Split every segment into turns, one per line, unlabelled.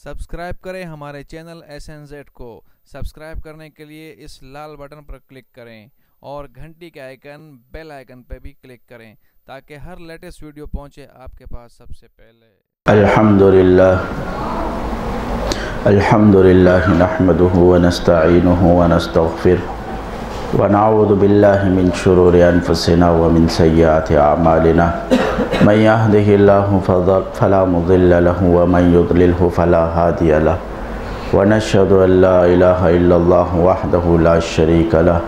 Subscribe करें हमारे channel SNZ को। सब्सक्राइब करने के लिए इस लाल बटन पर क्लिक करें और घंटी के आइकन बेल आइकन पर भी क्लिक करें ताकि हर लेटेस्ट वीडियो पहुंचे आपके पास सबसे पहले।
अल्हम्दुलिल्लाह नहमदुहु व नस्तईनुहु व नस्तगफिरुहु व नऊज़ु बिल्लाहि मिन शुरूरि अनफुसिना व मिन सय्यिआति अअमालिना मन यहदिहिल्लाहु फला मुज़िल्ल लहु व मन युज़लिल्हु फला हादिय लहु व नशहदु अन ला इलाहा इल्लल्लाह वहदहु ला शरीका लहु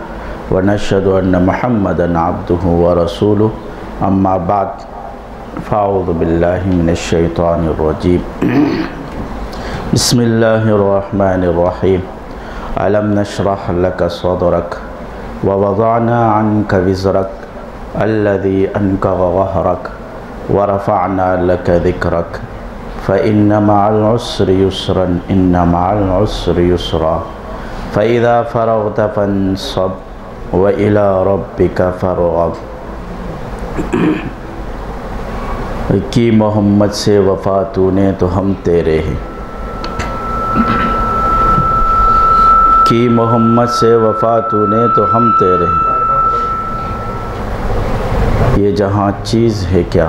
व नशहदु अन्न मुहम्मदन अब्दुहु व रसूलुहु अम्मा बाद फ़अऊज़ु बिल्लाहि मिनश शैतानिर रजीम। बिस्मिल्लाहिर्रहमानिर्रहीम। अलम नशरह लक सदरक व वज़अना अन्का विज़रक अल्लज़ी अन्क़ज़ ज़हरक व रफ़अना लक ज़िक्रक फ़इन्न मअल उस्रि युस्रन इन्न मअल उस्रि युस्रा फ़इज़ा फ़रग़त फ़ंसब व इला रब्बिक फ़रग़ब। कि मोहम्मद से वफ़ा तूने तो हम तेरे हैं, कि मोहम्मद से वफ़ा तूने तो हम तेरे हैं। ये जहाँ चीज़ है क्या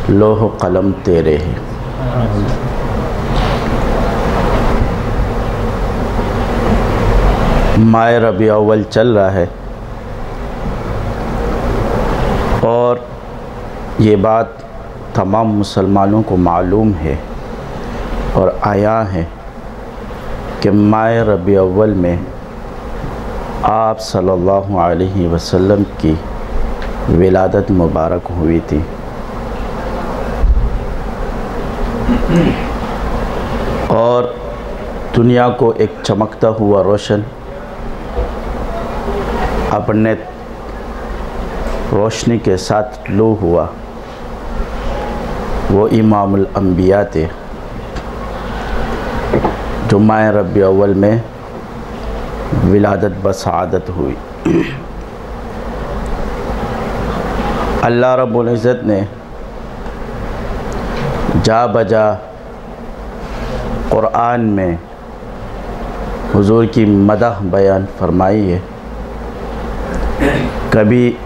लोह कलम तेरे हैं। माह रबी अव्वल चल रहा है और ये बात तमाम मुसलमानों को मालूम है और आया है कि माह रबी अव्वल में आप सल्लल्लाहु अलैहि वसल्लम की विलादत मुबारक हुई थी। और दुनिया को एक चमकता हुआ रोशन अपने रोशनी के साथ लो हुआ वो इमामुल अंबिया थे जो माह रबी अव्वल में विलादत बसआदत हुई। अल्लाह रब्बुल इज़्ज़त ने जा बजा क़ुरआन में हुज़ूर की मदह बयान फरमाई है। कभी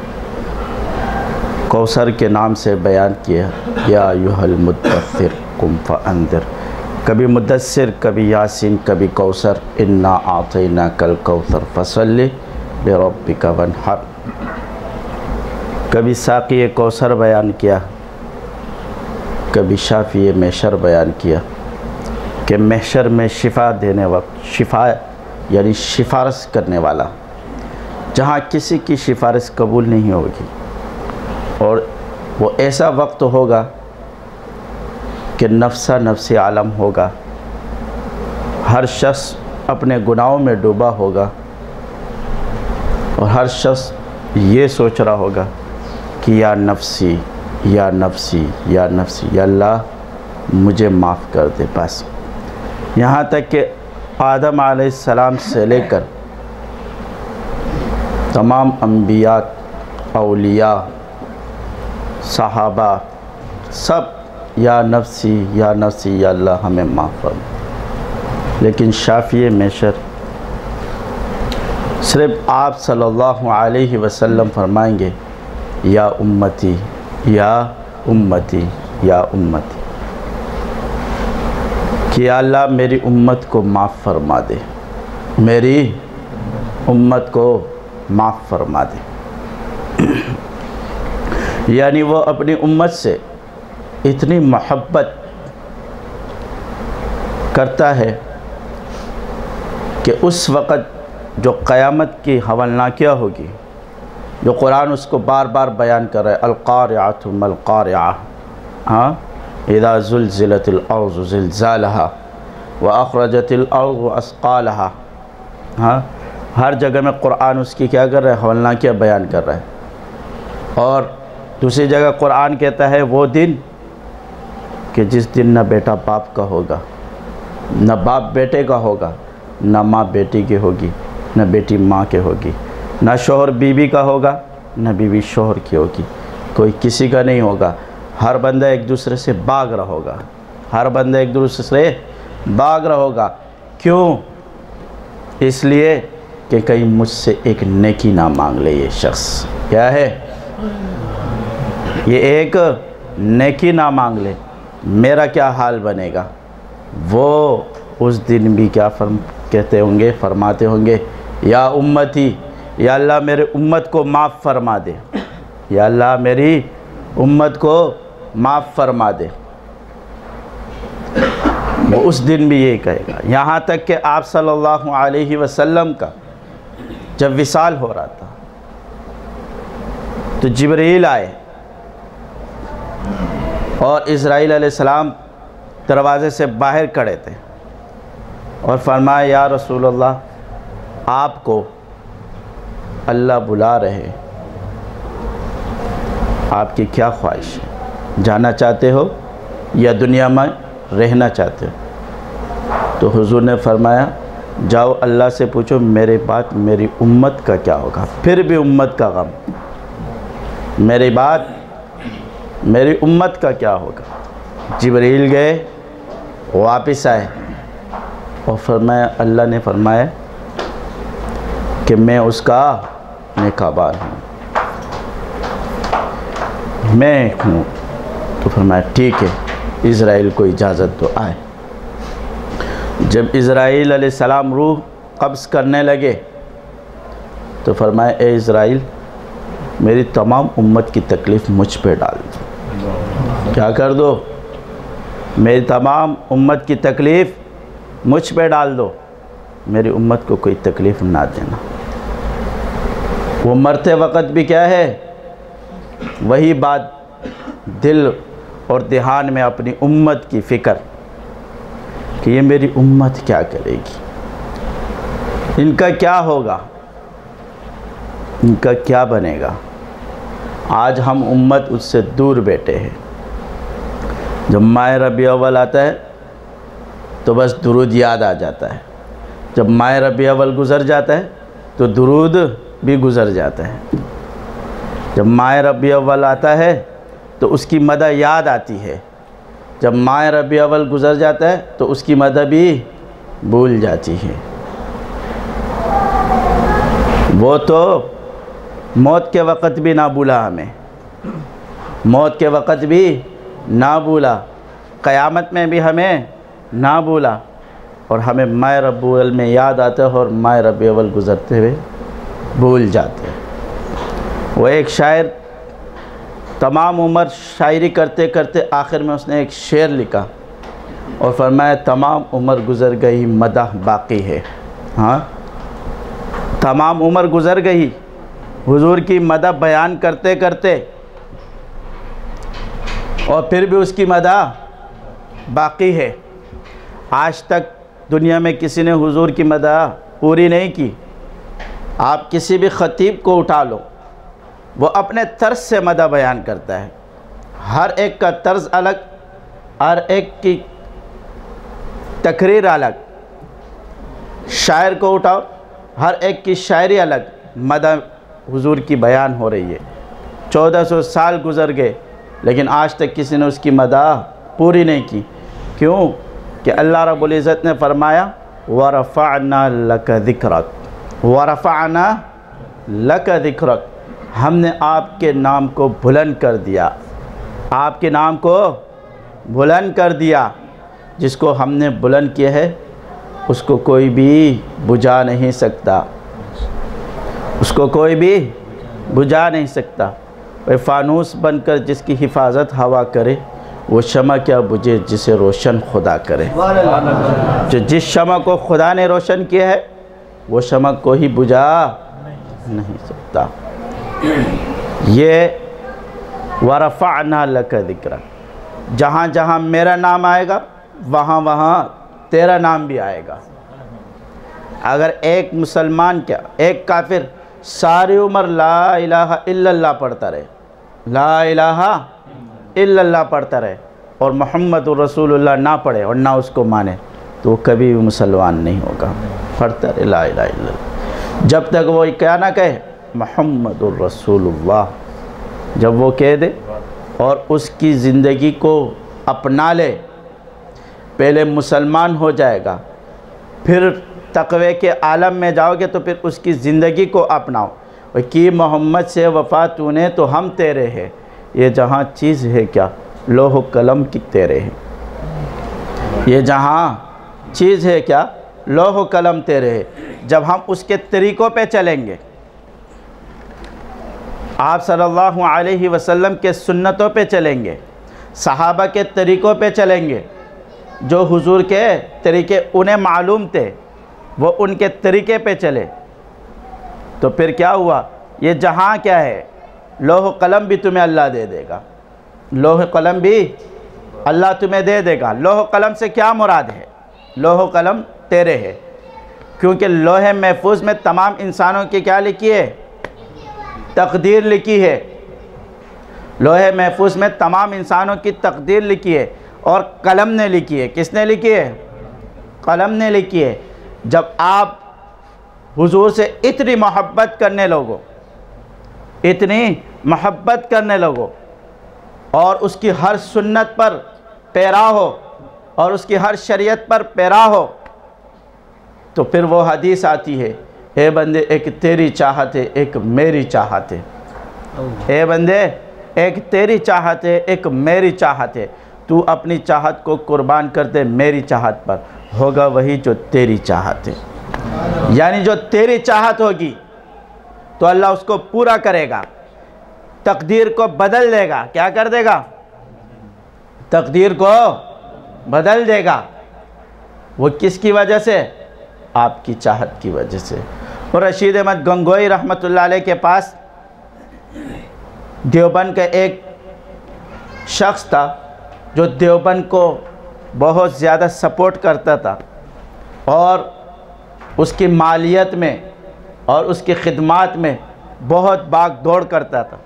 कौसर के नाम से बयान किया, या अय्युहल मुद्दस्सिर कुम फ़अंज़िर। कभी मुद्दस्सिर, कभी यासीन, कभी कौसर। इन्ना आतैनाकल कौसर फसल्लि लिरब्बिका वन्हर। कभी साक़ी कौसर बयान किया, कभी शाफ़ी महशर बयान किया कि महशर में शिफ़ा देने वक्त, शिफ़ा यानी सिफारिश करने वाला, जहाँ किसी की सिफारिश कबूल नहीं होगी। और वो ऐसा वक्त होगा कि नफ्सा नफ्सी आलम होगा, हर शख्स अपने गुनाहों में डूबा होगा और हर शख्स ये सोच रहा होगा कि या नफ्सी या नफ्सी या नफ्सी, या अल्लाह मुझे माफ़ कर दे। बस यहाँ तक कि आदम अलैहिस्सलाम से लेकर तमाम अंबिया, औलिया, सहाबा सब या नफ्सी या नफ्सी, या अल्लाह हमें माफ़ फरमा। लेकिन शाफ़ी महशर सिर्फ आप सल्लल्लाहु अलैहि वसल्लम फरमाएंगे, या उम्मती या उम्मती या उम्मती, कि अल्लाह मेरी उम्मत को माफ़ फरमा दे, मेरी उम्मत को माफ़ फरमा दे। यानी वो अपनी उम्मत से इतनी मोहब्बत करता है कि उस वक़्त जो क़यामत की हवलनाकिया होगी, जो कुरान उसको बार बार बयान कर रहा है, अल-क़ारिअतु मल-क़ारिअह, हाँ, इज़ा ज़ुलज़िलतिल अर्ज़ु ज़िलज़ालहा व अख़रजतिल अर्ज़ु अस्क़ालहा। हाँ, हर जगह में कुरान उसकी क्या कर रहा है, हवलनाकिया बयान कर रहा है। और दूसरी जगह कुरान कहता है वो दिन कि जिस दिन न बेटा बाप का होगा, न बाप बेटे का होगा, न माँ बेटी की होगी, न बेटी माँ के होगी, न शोहर बीवी का होगा, न बीवी शोहर की होगी, कोई किसी का नहीं होगा। हर बंदा एक दूसरे से भाग रहा होगा, हर बंदा एक दूसरे से भाग रहा होगा। क्यों? इसलिए कि कहीं मुझसे एक नेकी ना मांग ले ये शख्स। क्या है? ये एक नेकी ना मांग ले, मेरा क्या हाल बनेगा। वो उस दिन भी क्या कहते होंगे, फरमाते होंगे, या उम्मती, या अल्लाह मेरे उम्मत को माफ़ फरमा दे, या अल्लाह मेरी उम्मत को माफ़ फरमा दे। वो उस दिन भी ये कहेगा। यहाँ तक कि आप सल्लल्लाहु अलैहि वसल्लम का जब विसाल हो रहा था तो जिब्रील आए और इस्राईल अलैहिस्सलाम दरवाज़े से बाहर खड़े थे और फरमाया, या रसूल अल्लाह, आपको अल्लाह बुला रहे, आपकी क्या ख्वाहिश है, जाना चाहते हो या दुनिया में रहना चाहते हो? तो हुजूर ने फरमाया, जाओ अल्लाह से पूछो मेरे बाद मेरी उम्मत का क्या होगा। फिर भी उम्मत का गम, मेरी बात मेरी उम्मत का क्या होगा। जिब्रील गए, वापस आए और फरमाया, अल्लाह ने फरमाया कि मैं उसका नेकाबार हूँ, मैं हूँ। तो फरमाया ठीक है, इज़राइल को इजाज़त तो आए। जब इज़राइल अलैहिस्सलाम रूह कब्ज़ करने लगे तो फरमाया, ए इज़राइल, मेरी तमाम उम्मत की तकलीफ़ मुझ पे डाल दो। क्या कर दो? मेरी तमाम उम्मत की तकलीफ़ मुझ पे डाल दो, मेरी उम्मत को कोई तकलीफ़ ना देना। वो मरते वक़्त भी क्या है, वही बात दिल और ध्यान में अपनी उम्मत की फ़िक्र कि ये मेरी उम्मत क्या करेगी, इनका क्या होगा, इनका क्या बनेगा। आज हम उम्मत उससे दूर बैठे हैं। जब माह रबी अव्वल आता है तो बस दुरूद याद आ जाता है, जब माह रबी अव्वल गुज़र जाता है तो दुरूद भी गुज़र जाता है। जब माह रबी अव्वल आता है तो उसकी मदह याद आती है, जब माह रबी अव्वल गुज़र जाता है तो उसकी मदह भी भूल जाती है। वो तो मौत के वक़्त भी ना भूला हमें, मौत के वक़्त भी ना भूला, क़यामत में भी हमें ना भूला, और हमें माह रबी अव्वल में याद आता है और माह रबी अव्वल गुज़रते हुए भूल जाते हैं। वो एक शायर तमाम उम्र शायरी करते करते आखिर में उसने एक शेर लिखा और फरमाया, तमाम उम्र गुज़र गई मदह बाकी है। हाँ, तमाम उम्र गुज़र गई हुजूर की मदह बयान करते करते, और फिर भी उसकी मदह बाकी है। आज तक दुनिया में किसी ने हुजूर की मदह पूरी नहीं की। आप किसी भी ख़तीब को उठा लो, वो अपने तर्ज से मदह बयान करता है। हर एक का तर्ज अलग, हर एक की तकरीर अलग। शायर को उठाओ, हर एक की शायरी अलग, मदह हुजूर की बयान हो रही है। 1400 साल गुज़र गए लेकिन आज तक किसी ने उसकी मदह पूरी नहीं की। क्यों? कि अल्लाह रब्बुल इज़्ज़त ने फरमाया, वरफ़अना लक ज़िक्रक, वरफ़अना लक ज़िक्रक, हमने आपके नाम को बुलंद कर दिया, आपके नाम को बुलंद कर दिया। जिसको हमने बुलंद किया है उसको कोई भी बुझा नहीं सकता, उसको कोई भी बुझा नहीं सकता। वह फ़ानूस बनकर जिसकी हिफाजत हवा करे, वो शमा क्या बुझे जिसे रोशन खुदा करे। जो जिस शमा को खुदा ने रोशन किया है वो शमा को ही बुझा नहीं सकता। ये वरफ़अना लक ज़िक्रक, जहाँ जहाँ मेरा नाम आएगा वहाँ वहाँ तेरा नाम भी आएगा। अगर एक मुसलमान क्या एक काफिर सारी उम्र ला इलाहा इल्लल्लाह पढ़ता रहे, ला इलाहा इल्लल्लाह पढ़ता रहे और मोहम्मदुर रसूलुल्लाह ना पढ़े और ना उसको माने, तो वो कभी भी मुसलमान नहीं होगा। पढ़ता रहे ला इलाहा इल्लल्लाह, जब तक वो क्या ना कहे मोहम्मदुर रसूलुल्लाह, जब वो कह दे और उसकी ज़िंदगी को अपना ले, पहले मुसलमान हो जाएगा, फिर तक़वे के आलम में जाओगे तो फिर उसकी ज़िंदगी को अपनाओ। और कि मोहम्मद से वफ़ा तूने तो हम तेरे हैं, ये जहाँ चीज़ है क्या लोह कलम की तेरे हैं, ये जहाँ चीज़ है क्या लोह कलम तेरे है। जब हम उसके तरीक़ों पे चलेंगे, आप सल्लल्लाहु अलैहि वसल्लम के सुन्नतों पे चलेंगे, सहाबा के तरीक़ों पे चलेंगे, जो हुजूर के तरीक़े उन्हें मालूम थे वो उनके तरीक़े पे चले, तो फिर क्या हुआ, ये जहाँ क्या है लोह कलम भी तुम्हें अल्लाह दे देगा, लोह कलम भी अल्लाह तुम्हें दे देगा। लोह कलम से क्या मुराद है, लोह कलम तेरे है, क्योंकि लोहे महफूज में तमाम इंसानों की क्या लिखी है, तकदीर लिखी है। लोहे महफूज में तमाम इंसानों की तकदीर लिखी है और कलम ने लिखी है। किसने लिखी है, कलम ने लिखी है। जब आप हुजूर से इतनी मोहब्बत करने लगो, इतनी मोहब्बत करने लगो और उसकी हर सुन्नत पर पैरा हो और उसकी हर शरीयत पर पैरा हो, तो फिर वो हदीस आती है, हे बंदे एक तेरी चाहत है एक मेरी चाहत है, हे बंदे एक तेरी चाहत है एक मेरी चाहत है, तू अपनी चाहत को कुर्बान कर दे मेरी चाहत पर, होगा वही जो तेरी चाहत है। यानी जो तेरी चाहत होगी तो अल्लाह उसको पूरा करेगा, तकदीर को बदल देगा। क्या कर देगा, तकदीर को बदल देगा। वो किसकी वजह से, आपकी चाहत की वजह से। और रशीद अहमद गंगोई रहमतुल्लाह अलैह के पास देवबंद का एक शख्स था जो देवबंद को बहुत ज़्यादा सपोर्ट करता था और उसकी मालियत में और उसकी खिदमात में बहुत भाग दौड़ करता था।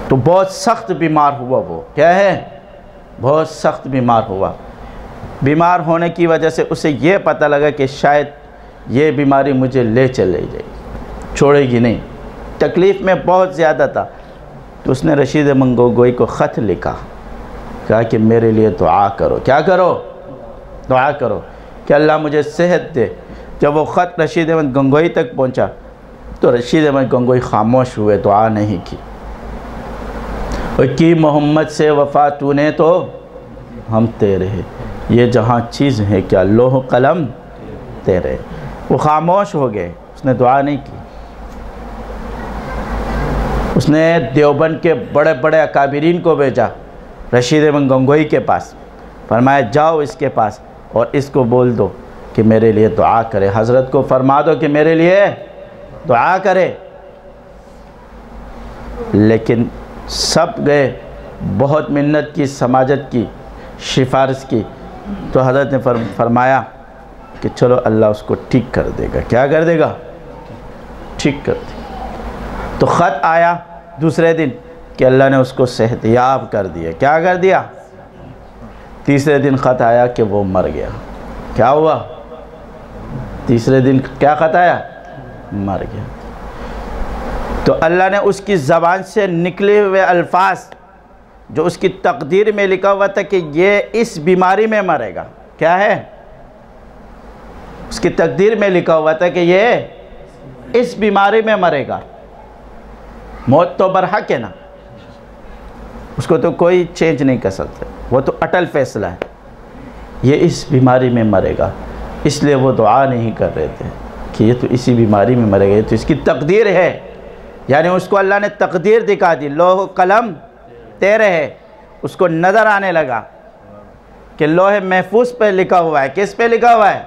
तो बहुत सख्त बीमार हुआ, वो क्या है, बहुत सख्त बीमार हुआ। बीमार होने की वजह से उसे ये पता लगा कि शायद ये बीमारी मुझे ले चले जाएगी, छोड़ेगी नहीं, तकलीफ़ में बहुत ज़्यादा था। तो उसने रशीद अहमद गंगोई को ख़त लिखा, कहा कि मेरे लिए दुआ करो। क्या करो, दुआ करो कि अल्लाह मुझे सेहत दे। जब वो ख़त रशीद अहमद गंगोई तक पहुंचा तो रशीद अहमद गंगोई खामोश हुए, दुआ नहीं की। और कि मोहम्मद से वफ़ा तूने तो हम तेरे हैं, ये जहाँ चीज़ है क्या लोह कलम तेरे। वो खामोश हो गए, उसने दुआ नहीं की। उसने देवबंद के बड़े बड़े अकाबिरीन को भेजा रशीद अहमद गंगोई के पास, फरमाया जाओ इसके पास और इसको बोल दो कि मेरे लिए दुआ करे, हज़रत को फरमा दो कि मेरे लिए दुआ करे। लेकिन सब गए, बहुत मिन्नत की, समाजत की, सिफारिश की, तो हज़रत ने फरमाया कि चलो अल्लाह उसको ठीक कर देगा। क्या कर देगा, ठीक कर देगा। तो ख़त आया दूसरे दिन कि अल्लाह ने उसको सेहतयाब कर दिया। क्या कर दिया, तीसरे दिन ख़त आया कि वो मर गया। क्या हुआ, तीसरे दिन क्या ख़त आया, मर गया। तो अल्लाह ने उसकी ज़बान से निकले हुए अल्फाज जो उसकी तकदीर में लिखा हुआ था कि ये इस बीमारी में मरेगा, क्या है, उसकी तकदीर में लिखा हुआ था कि ये इस बीमारी में मरेगा। मौत तो बरहक है ना, उसको तो कोई चेंज नहीं कर सकता, वो तो अटल फैसला है। ये इस बीमारी में मरेगा, इसलिए वो दुआ नहीं कर रहे थे कि ये तो इसी बीमारी में मरेगा, ये तो इसकी तकदीर है। यानी उसको अल्लाह ने तकदीर दिखा दी, लोह कलम तेरे है। उसको नज़र आने लगा कि लोहे महफूज पे लिखा हुआ है। किस पे लिखा हुआ है,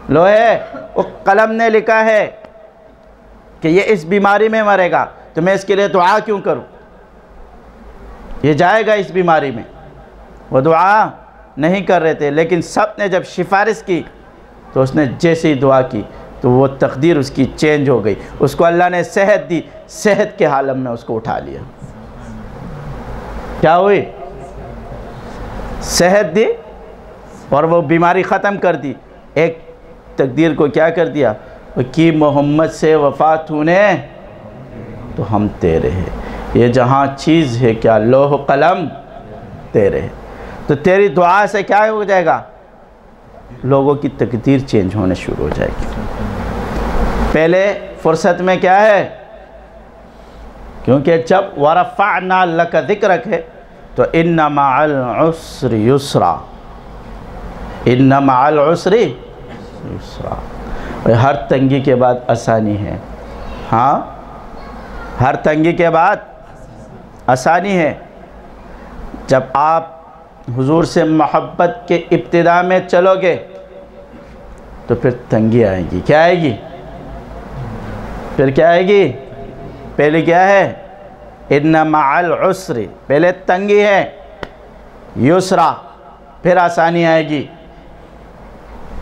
लोहे वो कलम ने लिखा है कि ये इस बीमारी में मरेगा, तो मैं इसके लिए दुआ क्यों करूं, ये जाएगा इस बीमारी में। वो दुआ नहीं कर रहे थे, लेकिन सब ने जब सिफारिश की तो उसने जैसे ही दुआ की तो वो तकदीर उसकी चेंज हो गई। उसको अल्लाह ने सेहत दी, सेहत के हालत में उसको उठा लिया। क्या हुई, सेहत दी और वो बीमारी ख़त्म कर दी। एक तकदीर को क्या कर दिया कि मोहम्मद से वफ़ा तूने तो हम तेरे हैं, ये जहाँ चीज़ है क्या लोह कलम तेरे, तो तेरी दुआ से क्या हो जाएगा, लोगों की तकदीर चेंज होने शुरू हो जाएगी। पहले फुर्सत में क्या है, क्योंकि जब वरफ़अना लका ज़िक्रक है तो इन्ना मअल उसरि युसरा, इन्ना मअल उसरि युसरा। हर तंगी के बाद आसानी है। हाँ, हर तंगी के बाद आसानी है। जब आप हुजूर से मोहब्बत के इब्तिदा में चलोगे तो फिर तंगी आएगी। क्या आएगी, फिर क्या आएगी, पहले क्या है, इन्ना मअल उसरि, पहले तंगी है, युसरा, फिर आसानी आएगी।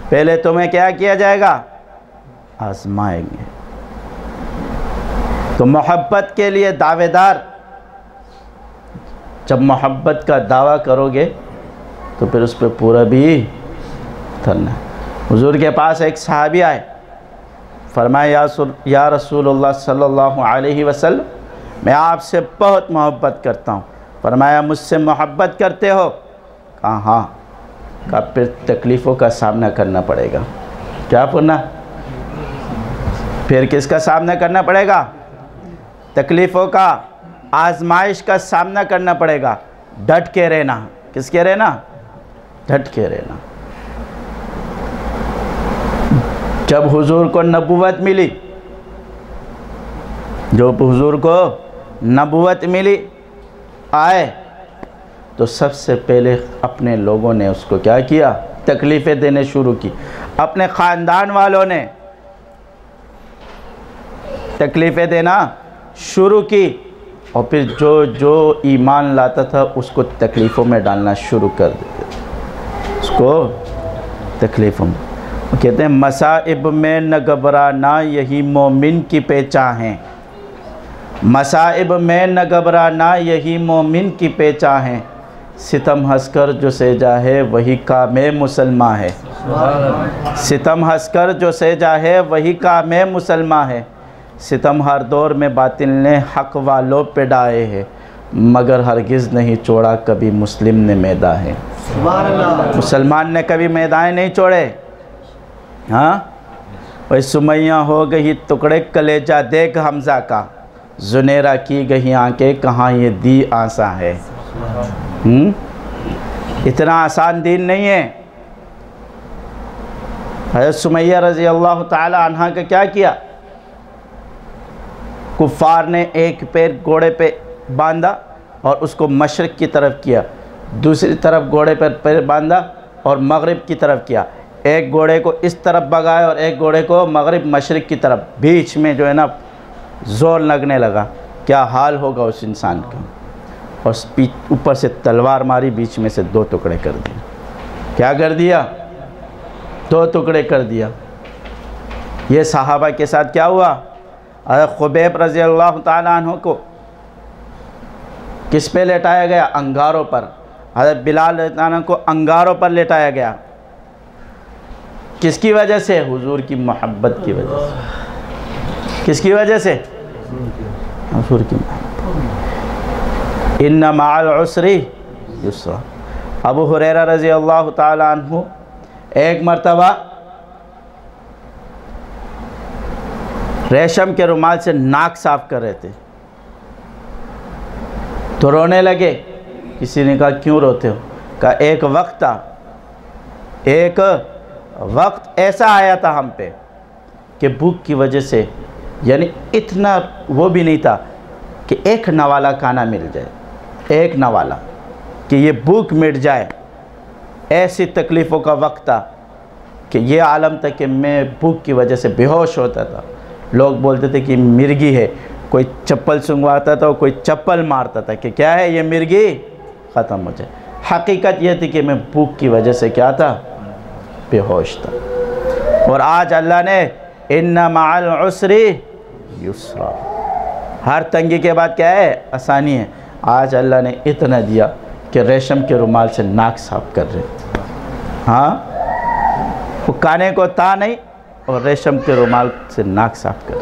पहले तुम्हें क्या किया जाएगा, आजमाएंगे। तो मोहब्बत के लिए दावेदार, जब मोहब्बत का दावा करोगे तो फिर उस पर पूरा भी उतरना है। हुजूर के पास एक सहाबी आए, फरमाया या रसूलुल्लाह सल्लल्लाहु अलैहि वसल्लम, मैं आपसे बहुत मोहब्बत करता हूँ। फरमाया मुझसे मोहब्बत करते हो? कहा हाँ। कहा फिर तकलीफ़ों का सामना करना पड़ेगा। क्या पुना, फिर किसका सामना करना पड़ेगा, तकलीफ़ों का, आजमाइश का सामना करना पड़ेगा। डट के रहना, किसके रहना, डट के रहना। जब हुजूर को नबूवत मिली, जब हुजूर को नबूवत मिली, आए तो सबसे पहले अपने लोगों ने उसको क्या किया, तकलीफ़ें देने शुरू की। अपने ख़ानदान वालों ने तकलीफ़ें देना शुरू की और फिर जो जो ईमान लाता था उसको तकलीफ़ों में डालना शुरू कर देते, उसको तकलीफ़ों में। वो कहते हैं मसाइब में न घबराना यही मोमिन की पहचान है, मसाइब में न घबराना यही मोमिन की पहचान है, सितम हंसकर जो सेजा है वही काम मुसलमान है, सितम हंसकर जो सेजा है वही काम मुसलमान है, सितम हर दौर में बातिल ने हक़ वालों पे डाए है, मगर हरगिज़ नहीं छोड़ा कभी मुस्लिम ने मैदा है। मुसलमान ने कभी मैदान नहीं छोड़े। हाँ, वही सुमैया हो गई टुकड़े कलेजा देख हमज़ा का, जुनेरा की गई आंखें कहाँ ये दी आसा है। इतना आसान दीन नहीं है। हज़रत सुमैया रज़ी अल्लाह ताला अन्हा का क्या किया, कुफ़ार ने एक पैर घोड़े पे बांधा और उसको मशरिक़ की तरफ किया, दूसरी तरफ घोड़े पर पैर बांधा और मगरिब की तरफ किया। एक घोड़े को इस तरफ भगाया और एक घोड़े को मगरिब मशरिक़ की तरफ, बीच में जो है ना ज़ोर लगने लगा। क्या हाल होगा उस इंसान का। और ऊपर से तलवार मारी, बीच में से दो टुकड़े कर दिए। क्या कर दिया, दो टुकड़े कर दिया। ये सहाबा के साथ क्या हुआ, हज़रत खुबैब रज़ी अल्लाह ताला अन्हु को किस पे लेटाया गया, अंगारों पर। हज़रत बिलाल रज़ी अल्लाह अन्हु को अंगारों पर लेटाया गया। किसकी वजह से, हुजूर की मोहब्बत की वजह से। किसकी वजह से, हुजूर की मोहब्बत। इन्ना मअल उसरि युसरा। अबू हुरैरा रज़ी अल्लाह ताला अन्हु एक मरतबा रेशम के रुमाल से नाक साफ कर रहे थे तो रोने लगे। किसी ने कहा क्यों रोते हो, कहा एक वक्त था, एक वक्त ऐसा आया था हम पे कि भूख की वजह से, यानी इतना वो भी नहीं था कि एक नवाला खाना मिल जाए, एक नवाला कि ये भूख मिट जाए। ऐसी तकलीफ़ों का वक्त था कि ये आलम था कि मैं भूख की वजह से बेहोश होता था। लोग बोलते थे कि मिर्गी है, कोई चप्पल सूंघवाता था, कोई चप्पल मारता था कि क्या है ये मिर्गी, ख़त्म हो जाए। हकीकत ये थी कि मैं भूख की वजह से क्या था, बेहोश था। और आज अल्लाह ने इन्ना मअल उसरि युसरा, हर तंगी के बाद क्या है, आसानी है। आज अल्लाह ने इतना दिया कि रेशम के रुमाल से नाक साफ कर रहे। हाँ, वो खाने को था नहीं और रेशम के रुमाल से नाक साफ कर।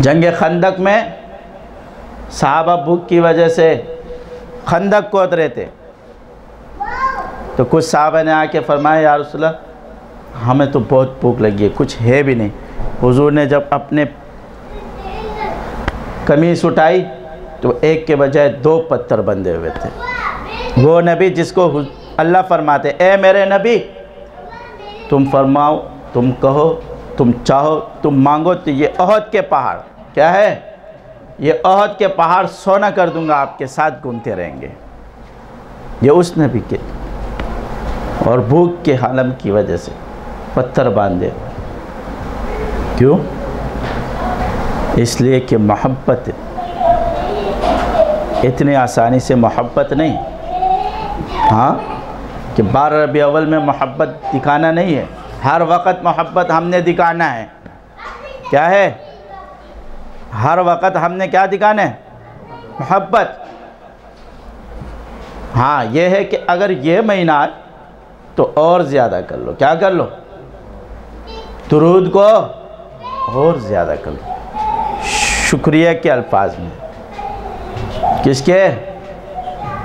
जंग खंदक में सहाबा भूख की वजह से खंदक खोद रहे थे। तो कुछ साहबा ने आके फरमाया या रसूलल्लाह हमें तो बहुत भूख लगी है, कुछ है भी नहीं। हुजूर ने जब अपने कमीज उठाई तो एक के बजाय 2 पत्थर बंधे हुए थे। वो नबी जिसको अल्लाह फरमाते ए मेरे नबी तुम फरमाओ, तुम कहो, तुम चाहो, तुम मांगो तो ये ओहद के पहाड़ क्या है, ये ओहद के पहाड़ सोना कर दूंगा, आपके साथ घूमते रहेंगे। ये उस नबी के और भूख के आलम की वजह से पत्थर बांधे। क्यों? इसलिए कि मोहब्बत इतनी आसानी से मोहब्बत नहीं। हाँ कि 12 रबी अव्वल में मोहब्बत दिखाना नहीं है, हर वक़्त मोहब्बत हमने दिखाना है। क्या है? हर वक़्त हमने क्या दिखाना है? मोहब्बत। हाँ ये है कि अगर ये महीना तो और ज़्यादा कर लो। क्या कर लो? दुरूद को और ज़्यादा कर लो, शुक्रिया के अल्फाज में। किसके?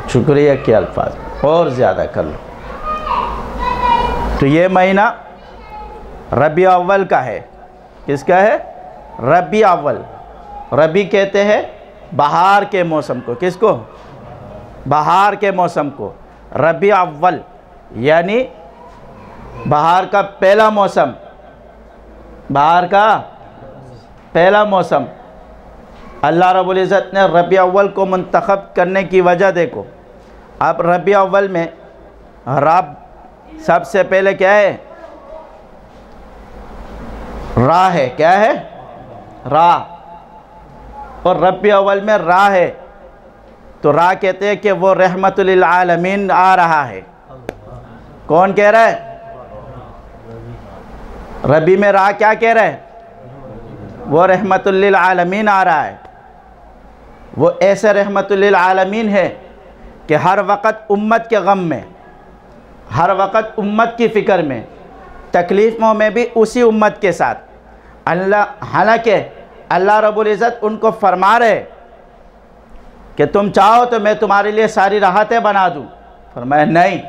शुक्रिया के अल्फाज में और ज़्यादा कर लो। तो ये महीना रबी अव्वल का है। किसका है? रबी अव्वल। रबी कहते हैं बहार के मौसम को। किसको? बहार के मौसम को। रबी अव्वल यानी बहार का पहला मौसम, बहार का पहला मौसम। अल्लाह रब्बुल इज़्ज़त ने रबी अव्वल को मुंतखब करने की वजह देखो। अब रबी अव्वल में रब सबसे पहले क्या है? रा है। क्या है? रा। और रबी अव्वल में रा है तो रा कहते हैं कि वो रहमतुल लिल आलमीन आ रहा है। कौन कह रहा है? रबी में रा क्या कह रहा है? वो रहमतुल लिल आलमीन आ रहा है। वो ऐसे रहमतुल लिल आलमीन है कि हर वक़्त उम्मत के गम में, हर वक़्त उम्मत की फ़िक्र में, तकलीफ़ों में भी उसी उम्मत के साथ। अल्लाह हालांकि अल्लाह रब्बुल इज़्ज़त उनको फरमा रहे कि तुम चाहो तो मैं तुम्हारे लिए सारी राहतें बना दूँ। फरमाया नहीं,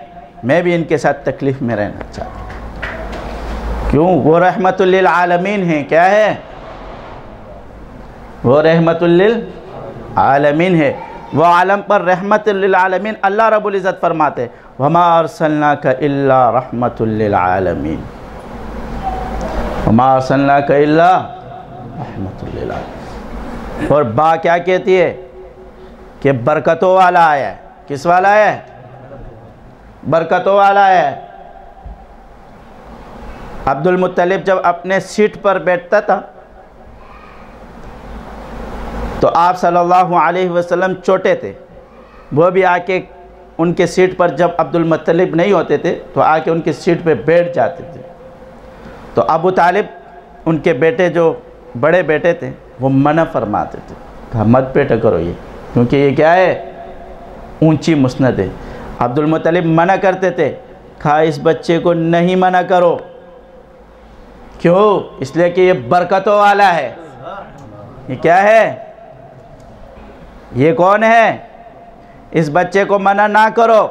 मैं भी इनके साथ तकलीफ़ में रहना चाहता हूँ। क्यों? वो रहमतुल लिल आलमीन है। क्या है? वो रहमतुल लिल आलमीन है। वो आलम पर रहमतुल लिल आलमीन। अल्लाह रब्बुल इज़्ज़त फरमाते वमा अरसलनाका इल्ला रहमतुल लिल आलमीन, वमा अरसलनाका इल्ला रहमतुल लिल आलमीन। और बा क्या कहती है कि बरकतों वाला आया है। किस वाला है? बरकतों वाला है। अब्दुल मुत्तलिब जब अपने सीट पर बैठता था तो आप सल्लल्लाहु अलैहि वसल्लम छोटे थे, वो भी आके उनके सीट पर, जब अब्दुल मुत्तलिब नहीं होते थे तो आके उनके सीट पे बैठ जाते थे। तो अबू तालिब उनके बेटे, जो बड़े बेटे थे, वो मना फरमाते थे, कहा मत बैठा करो ये, क्योंकि ये क्या है? ऊंची मुस्नद है। अब्दुल मुत्तलिब मना करते थे, कहा इस बच्चे को नहीं मना करो। क्यों? इसलिए कि ये बरकतों वाला है। ये क्या है? ये कौन है? इस बच्चे को मना ना करो,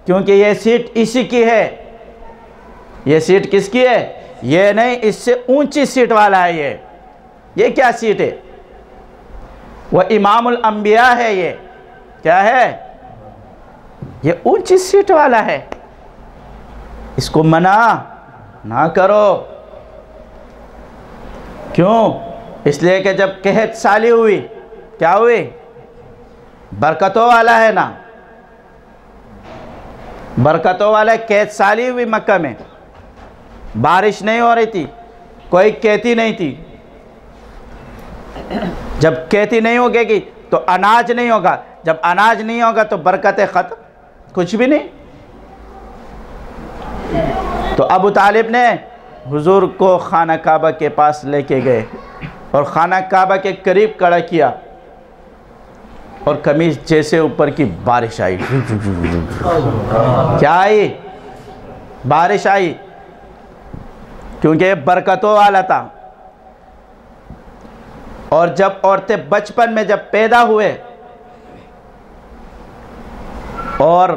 क्योंकि ये सीट इसी की है। ये सीट किसकी है? ये नहीं, इससे ऊंची सीट वाला है ये क्या सीट है? वह इमामुल अंबिया है। ये क्या है? ये ऊंची सीट वाला है, इसको मना ना करो। क्यों? इसलिए कि जब कहत साली हुई, क्या हुई? बरकतों वाला है ना, बरकतों वाला कहत साली हुई। मक्का में बारिश नहीं हो रही थी, कोई खेती नहीं थी। जब खेती नहीं होगी तो अनाज नहीं होगा, जब अनाज नहीं होगा तो बरकतें ख़त्म, कुछ भी नहीं। तो अबू तालिब ने हुजूर को खाना काबा के पास लेके गए और खाना काबा के करीब खड़ा किया और कमीज जैसे ऊपर की बारिश आई। क्या आई? बारिश आई, क्योंकि ये बरकतों वाला था। और जब औरतें बचपन में जब पैदा हुए और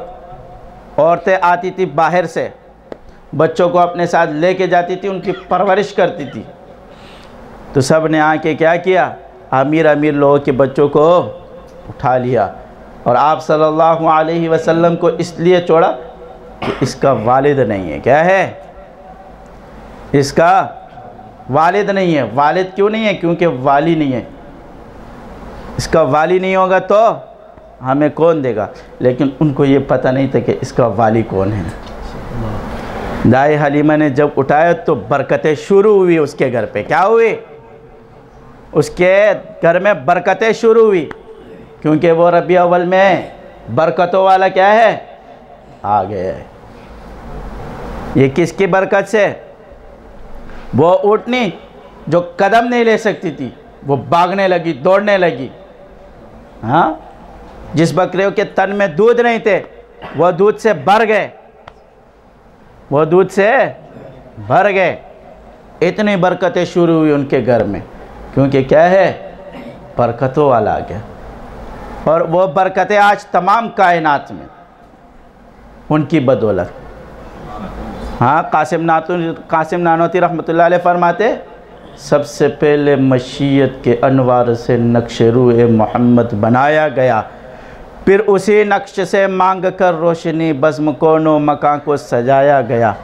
औरतें आती थी बाहर से, बच्चों को अपने साथ लेके जाती थी, उनकी परवरिश करती थी। तो सब ने आके क्या किया, अमीर अमीर लोगों के बच्चों को उठा लिया और आप सल्लल्लाहु अलैहि वसल्लम को इसलिए छोड़ा कि इसका वालिद नहीं है। क्या है? इसका वालिद नहीं है। वालिद क्यों नहीं है? क्योंकि वाली नहीं है। इसका वाली नहीं होगा तो हमें कौन देगा? लेकिन उनको ये पता नहीं था कि इसका वाली कौन है। दाई हलीमा ने जब उठाया तो बरकतें शुरू हुई उसके घर पे। क्या हुई? उसके घर में बरकतें शुरू हुई, क्योंकि वो रबी अव्वल में बरकतों वाला क्या है? आ गया है। ये किसकी बरकत से? वो ऊँटनी जो कदम नहीं ले सकती थी वो भागने लगी, दौड़ने लगी। हाँ, जिस बकरियों के तन में दूध नहीं थे वो दूध से भर गए, वो दूध से भर गए। इतनी बरकतें शुरू हुई उनके घर में, क्योंकि क्या है? बरकतों वाला आ गया। और वो बरकतें आज तमाम कायनात में उनकी बदौलत। हाँ, कासिम नानोती रहमतुल्लाह अलैह फरमाते, सबसे पहले मशीयत के अनवार से नक्श रूए मोहम्मद बनाया गया, फिर उसी नक्श से मांग कर रोशनी बज़्म कोनो मकान को सजाया गया।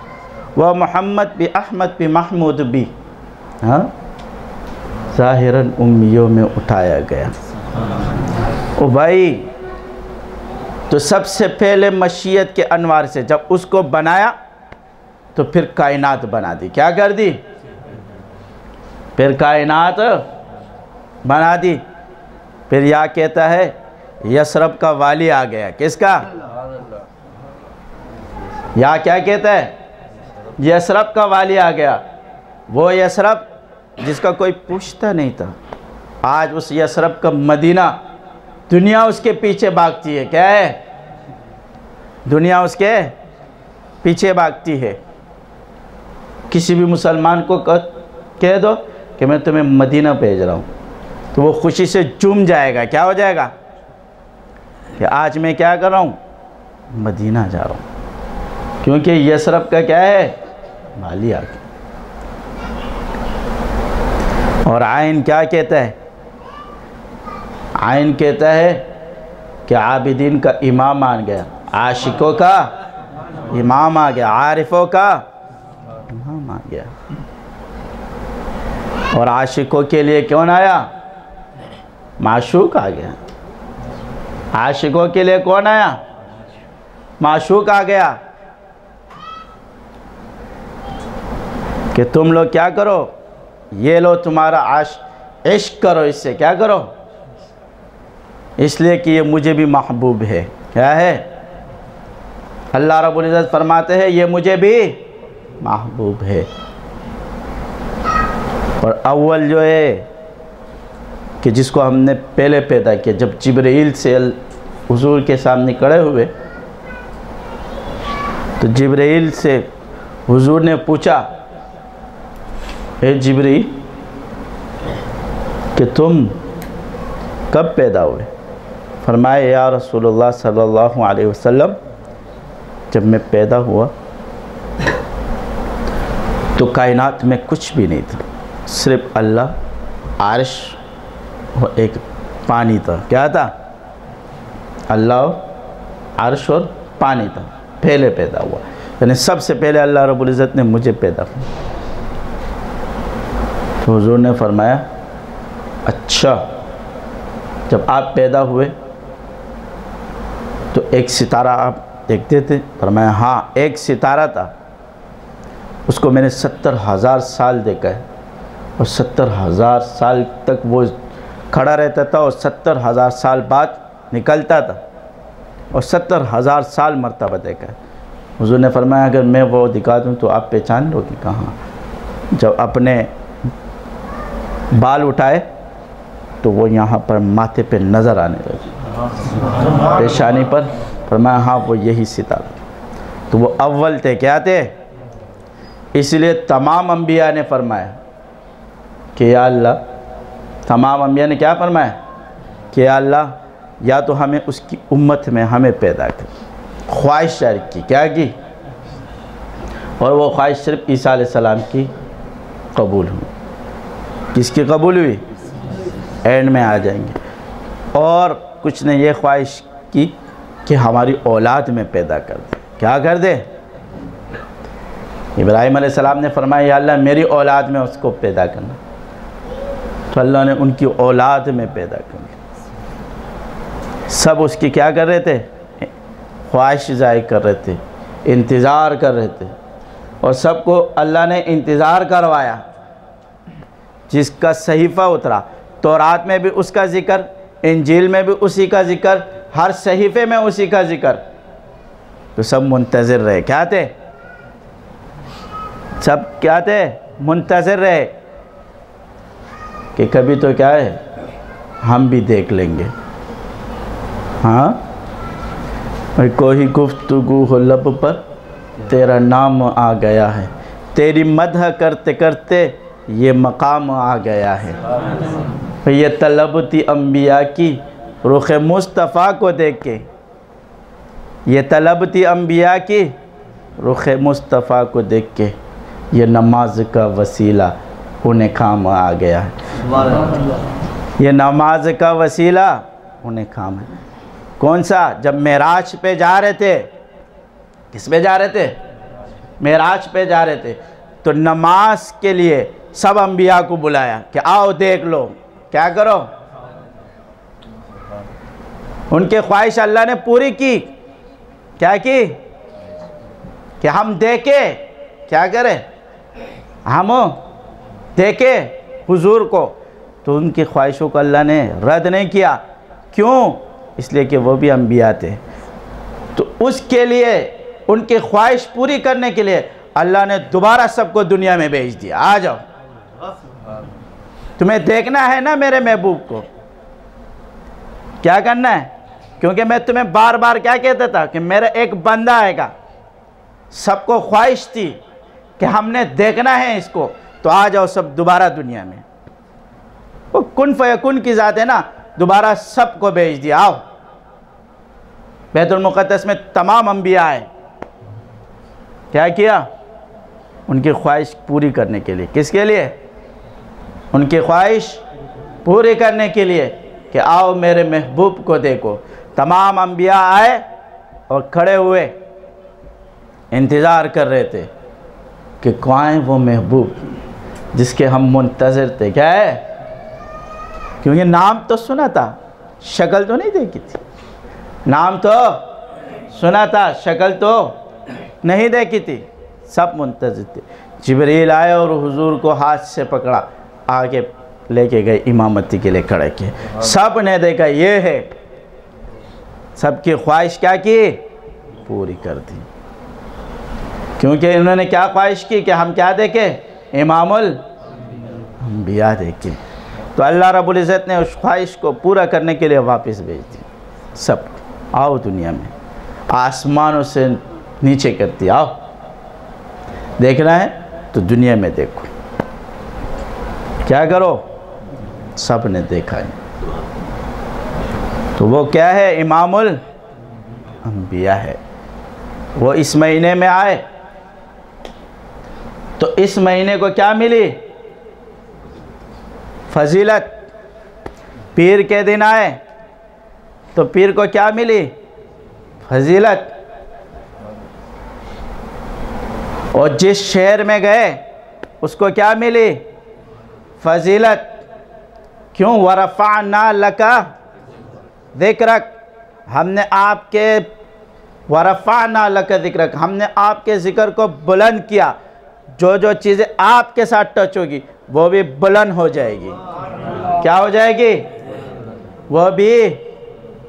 वह मोहम्मद भी अहमद भी महमूद भी, हाँ, ज़ाहिरन उम्मियों में उठाया गया। ओ भाई, तो सबसे पहले मशीयत के अनवार से जब उसको बनाया तो फिर कायनात बना दी। क्या कर दी? फिर कायनात बना दी। फिर या कहता है यसरब का वाली आ गया। किसका? या क्या कहता है? यसरब का वाली आ गया। वो यसरब जिसका कोई पूछता नहीं था, आज उस यसरब का मदीना, दुनिया उसके पीछे भागती है। क्या है? दुनिया उसके पीछे भागती है। किसी भी मुसलमान को कह दो कि मैं तुम्हें मदीना भेज रहा हूँ, तो वो खुशी से झूम जाएगा। क्या हो जाएगा? कि आज मैं क्या कर रहा हूँ? मदीना जा रहा हूँ, क्योंकि यसरब का क्या है? वाली आ गया। और आइन क्या कहता है? आइन कहता है कि आबिदीन का इमाम आ गया, आशिकों का इमाम आ गया, आरिफों का इमाम आ गया। और आशिकों के लिए कौन आया? माशूक आ गया। आशिकों के लिए कौन आया? माशूक आ गया। कि तुम लोग क्या करो, ये लो तुम्हारा इश्क करो, इससे क्या करो? इसलिए कि ये मुझे भी महबूब है। क्या है? अल्लाह रब्बुल इज़्ज़त फरमाते हैं ये मुझे भी महबूब है। और अव्वल जो है कि जिसको हमने पहले पैदा किया, जब जिब्रील से हुजूर के सामने खड़े हुए तो जिब्रील से हुजूर ने पूछा, ए जिब्रील कि तुम कब पैदा हुए? फरमाए, या रसूलुल्लाह सल्लल्लाहु अलैहि वसल्लम, जब मैं पैदा हुआ तो कायनात में कुछ भी नहीं था, सिर्फ अल्लाह, आर्श और एक पानी था। क्या था? अल्लाह, आर्श और पानी था। पहले पैदा हुआ, यानी सबसे पहले अल्लाह रब्बुल इज़्ज़त ने मुझे पैदा किया। तो हुजूर ने फरमाया, अच्छा, जब आप पैदा हुए तो एक सितारा आप देखते थे? फरमाया, हाँ, एक सितारा था, उसको मैंने 70,000 साल देखा है, और 70,000 साल तक वो खड़ा रहता था और 70,000 साल बाद निकलता था, और 70,000 साल मरतबा देखा है। हुजूर ने फरमाया, अगर मैं वो दिखा दूँ तो आप पहचान लोगे? कहाँ? जब अपने बाल उठाए तो वो यहाँ पर माथे पे नज़र आने लगे, पेशानी पर। फरमाया, हाँ, वो यही सितारा। तो वो अव्वल थे। क्या थे? इसलिए तमाम अंबिया ने फरमाया कि या अल्लाह, तमाम अंबिया ने क्या फरमाया कि या अल्लाह, या तो हमें उसकी उम्मत में हमें पैदा कर, ख्वाहिश जारी की। क्या की? और वो ख्वाहिश सिर्फ ईसा अलैहिस्सलाम की कबूल हुई। किसकी कबूल हुई? एंड में आ जाएंगे। और कुछ ने ये ख्वाहिश की कि हमारी औलाद में पैदा कर दे। क्या कर दे? इब्राहीम अलैहिस्सलाम ने फरमाया, या अल्लाह मेरी औलाद में उसको पैदा करना। तो अल्लाह ने उनकी औलाद में पैदा कर दिया। सब उसकी क्या कर रहे थे? ख्वाहिश ज़ाहिर कर रहे थे, इंतज़ार कर रहे थे। और सबको अल्लाह ने इंतज़ार करवाया। जिसका सहीफ़ा उतरा, तौरात में भी उसका ज़िक्र, इंजील में भी उसी का ज़िक्र, हर सहीफ़े में उसी का ज़िक्र। तो सब मुंतज़िर रहे। क्या थे? सब क्या थे? मुंतज़िर रहे कि कभी तो क्या है, हम भी देख लेंगे। हाँ, कोई गुफ्तगू हो लब पर तेरा नाम आ गया है, तेरी मदह करते करते ये मकाम आ गया है। ये तलब थी अम्बिया की रुख मुस्तफ़ा को देख के, ये तलब थी अम्बिया की रुख मुस्तफ़ा को देख के, ये नमाज का वसीला उन्हें काम आ गया है। ये नमाज का वसीला उन्हें काम है। कौन सा? जब मेराज पे जा रहे थे। किस पे जा रहे थे? मेराज पे जा रहे थे। तो नमाज के लिए सब अंबिया को बुलाया कि आओ देख लो। क्या करो? उनके ख्वाहिश अल्लाह ने पूरी की। क्या की? कि हम देखे। क्या करें? हम देखे हुजूर को। तो उनकी ख्वाहिशों को अल्लाह ने रद्द नहीं किया। क्यों? इसलिए कि वो भी अंबिया थे। तो उसके लिए, उनकी ख्वाहिश पूरी करने के लिए अल्लाह ने दोबारा सबको दुनिया में भेज दिया। आ जाओ, तुम्हें देखना है ना मेरे महबूब को। क्या करना है? क्योंकि मैं तुम्हें बार बार क्या कहता था कि मेरा एक बंदा आएगा। सबको ख्वाहिश थी कि हमने देखना है इसको। तो आ जाओ सब दोबारा दुनिया में। वो कुन फयकुन की ज़ात है ना, दोबारा सबको भेज दिया। आओ, बैतुल मुक़द्दस में तमाम अंबिया आए। क्या किया? उनकी ख्वाहिश पूरी करने के लिए। किसके लिए? उनकी ख्वाहिश पूरी करने के लिए कि आओ मेरे महबूब को देखो। तमाम अंबिया आए और खड़े हुए इंतज़ार कर रहे थे कि कौन है वो महबूब जिसके हम मुंतज़िर थे। क्या है? क्योंकि नाम तो सुना था, शक्ल तो नहीं देखी थी। नाम तो सुना था, शक्ल तो नहीं देखी थी। सब मुंतज़िर थे। जिब्रील आए और हुजूर को हाथ से पकड़ा, आगे लेके गए, इमामती के लिए खड़े किए। सब ने देखा ये है। सबकी ख्वाहिश क्या की? पूरी कर दी। क्योंकि इन्होंने क्या ख्वाहिश की कि हम क्या देखें? इमामुल अंबिया देखें। तो अल्लाह रब्बुल इज़्ज़त ने उस ख्वाहिश को पूरा करने के लिए वापस भेज दी। सब आओ दुनिया में, आसमानों से नीचे कर दिया। आओ, देखना है तो दुनिया में देखो। क्या करो? सब ने देखा है। तो वो क्या है? इमामुल अंबिया है। वो इस महीने में आए तो इस महीने को क्या मिली? फजीलत। पीर के दिन आए तो पीर को क्या मिली? फजीलत। और जिस शहर में गए उसको क्या मिली? फजीलत। क्यों? वरफ़अना लका ज़िक्रक, हमने आपके वरफ़अना लका ज़िक्रक, हमने आपके ज़िक्र को बुलंद किया। जो जो चीज़ें आपके साथ टच होगी वो भी बुलंद हो जाएगी। क्या हो जाएगी? वो भी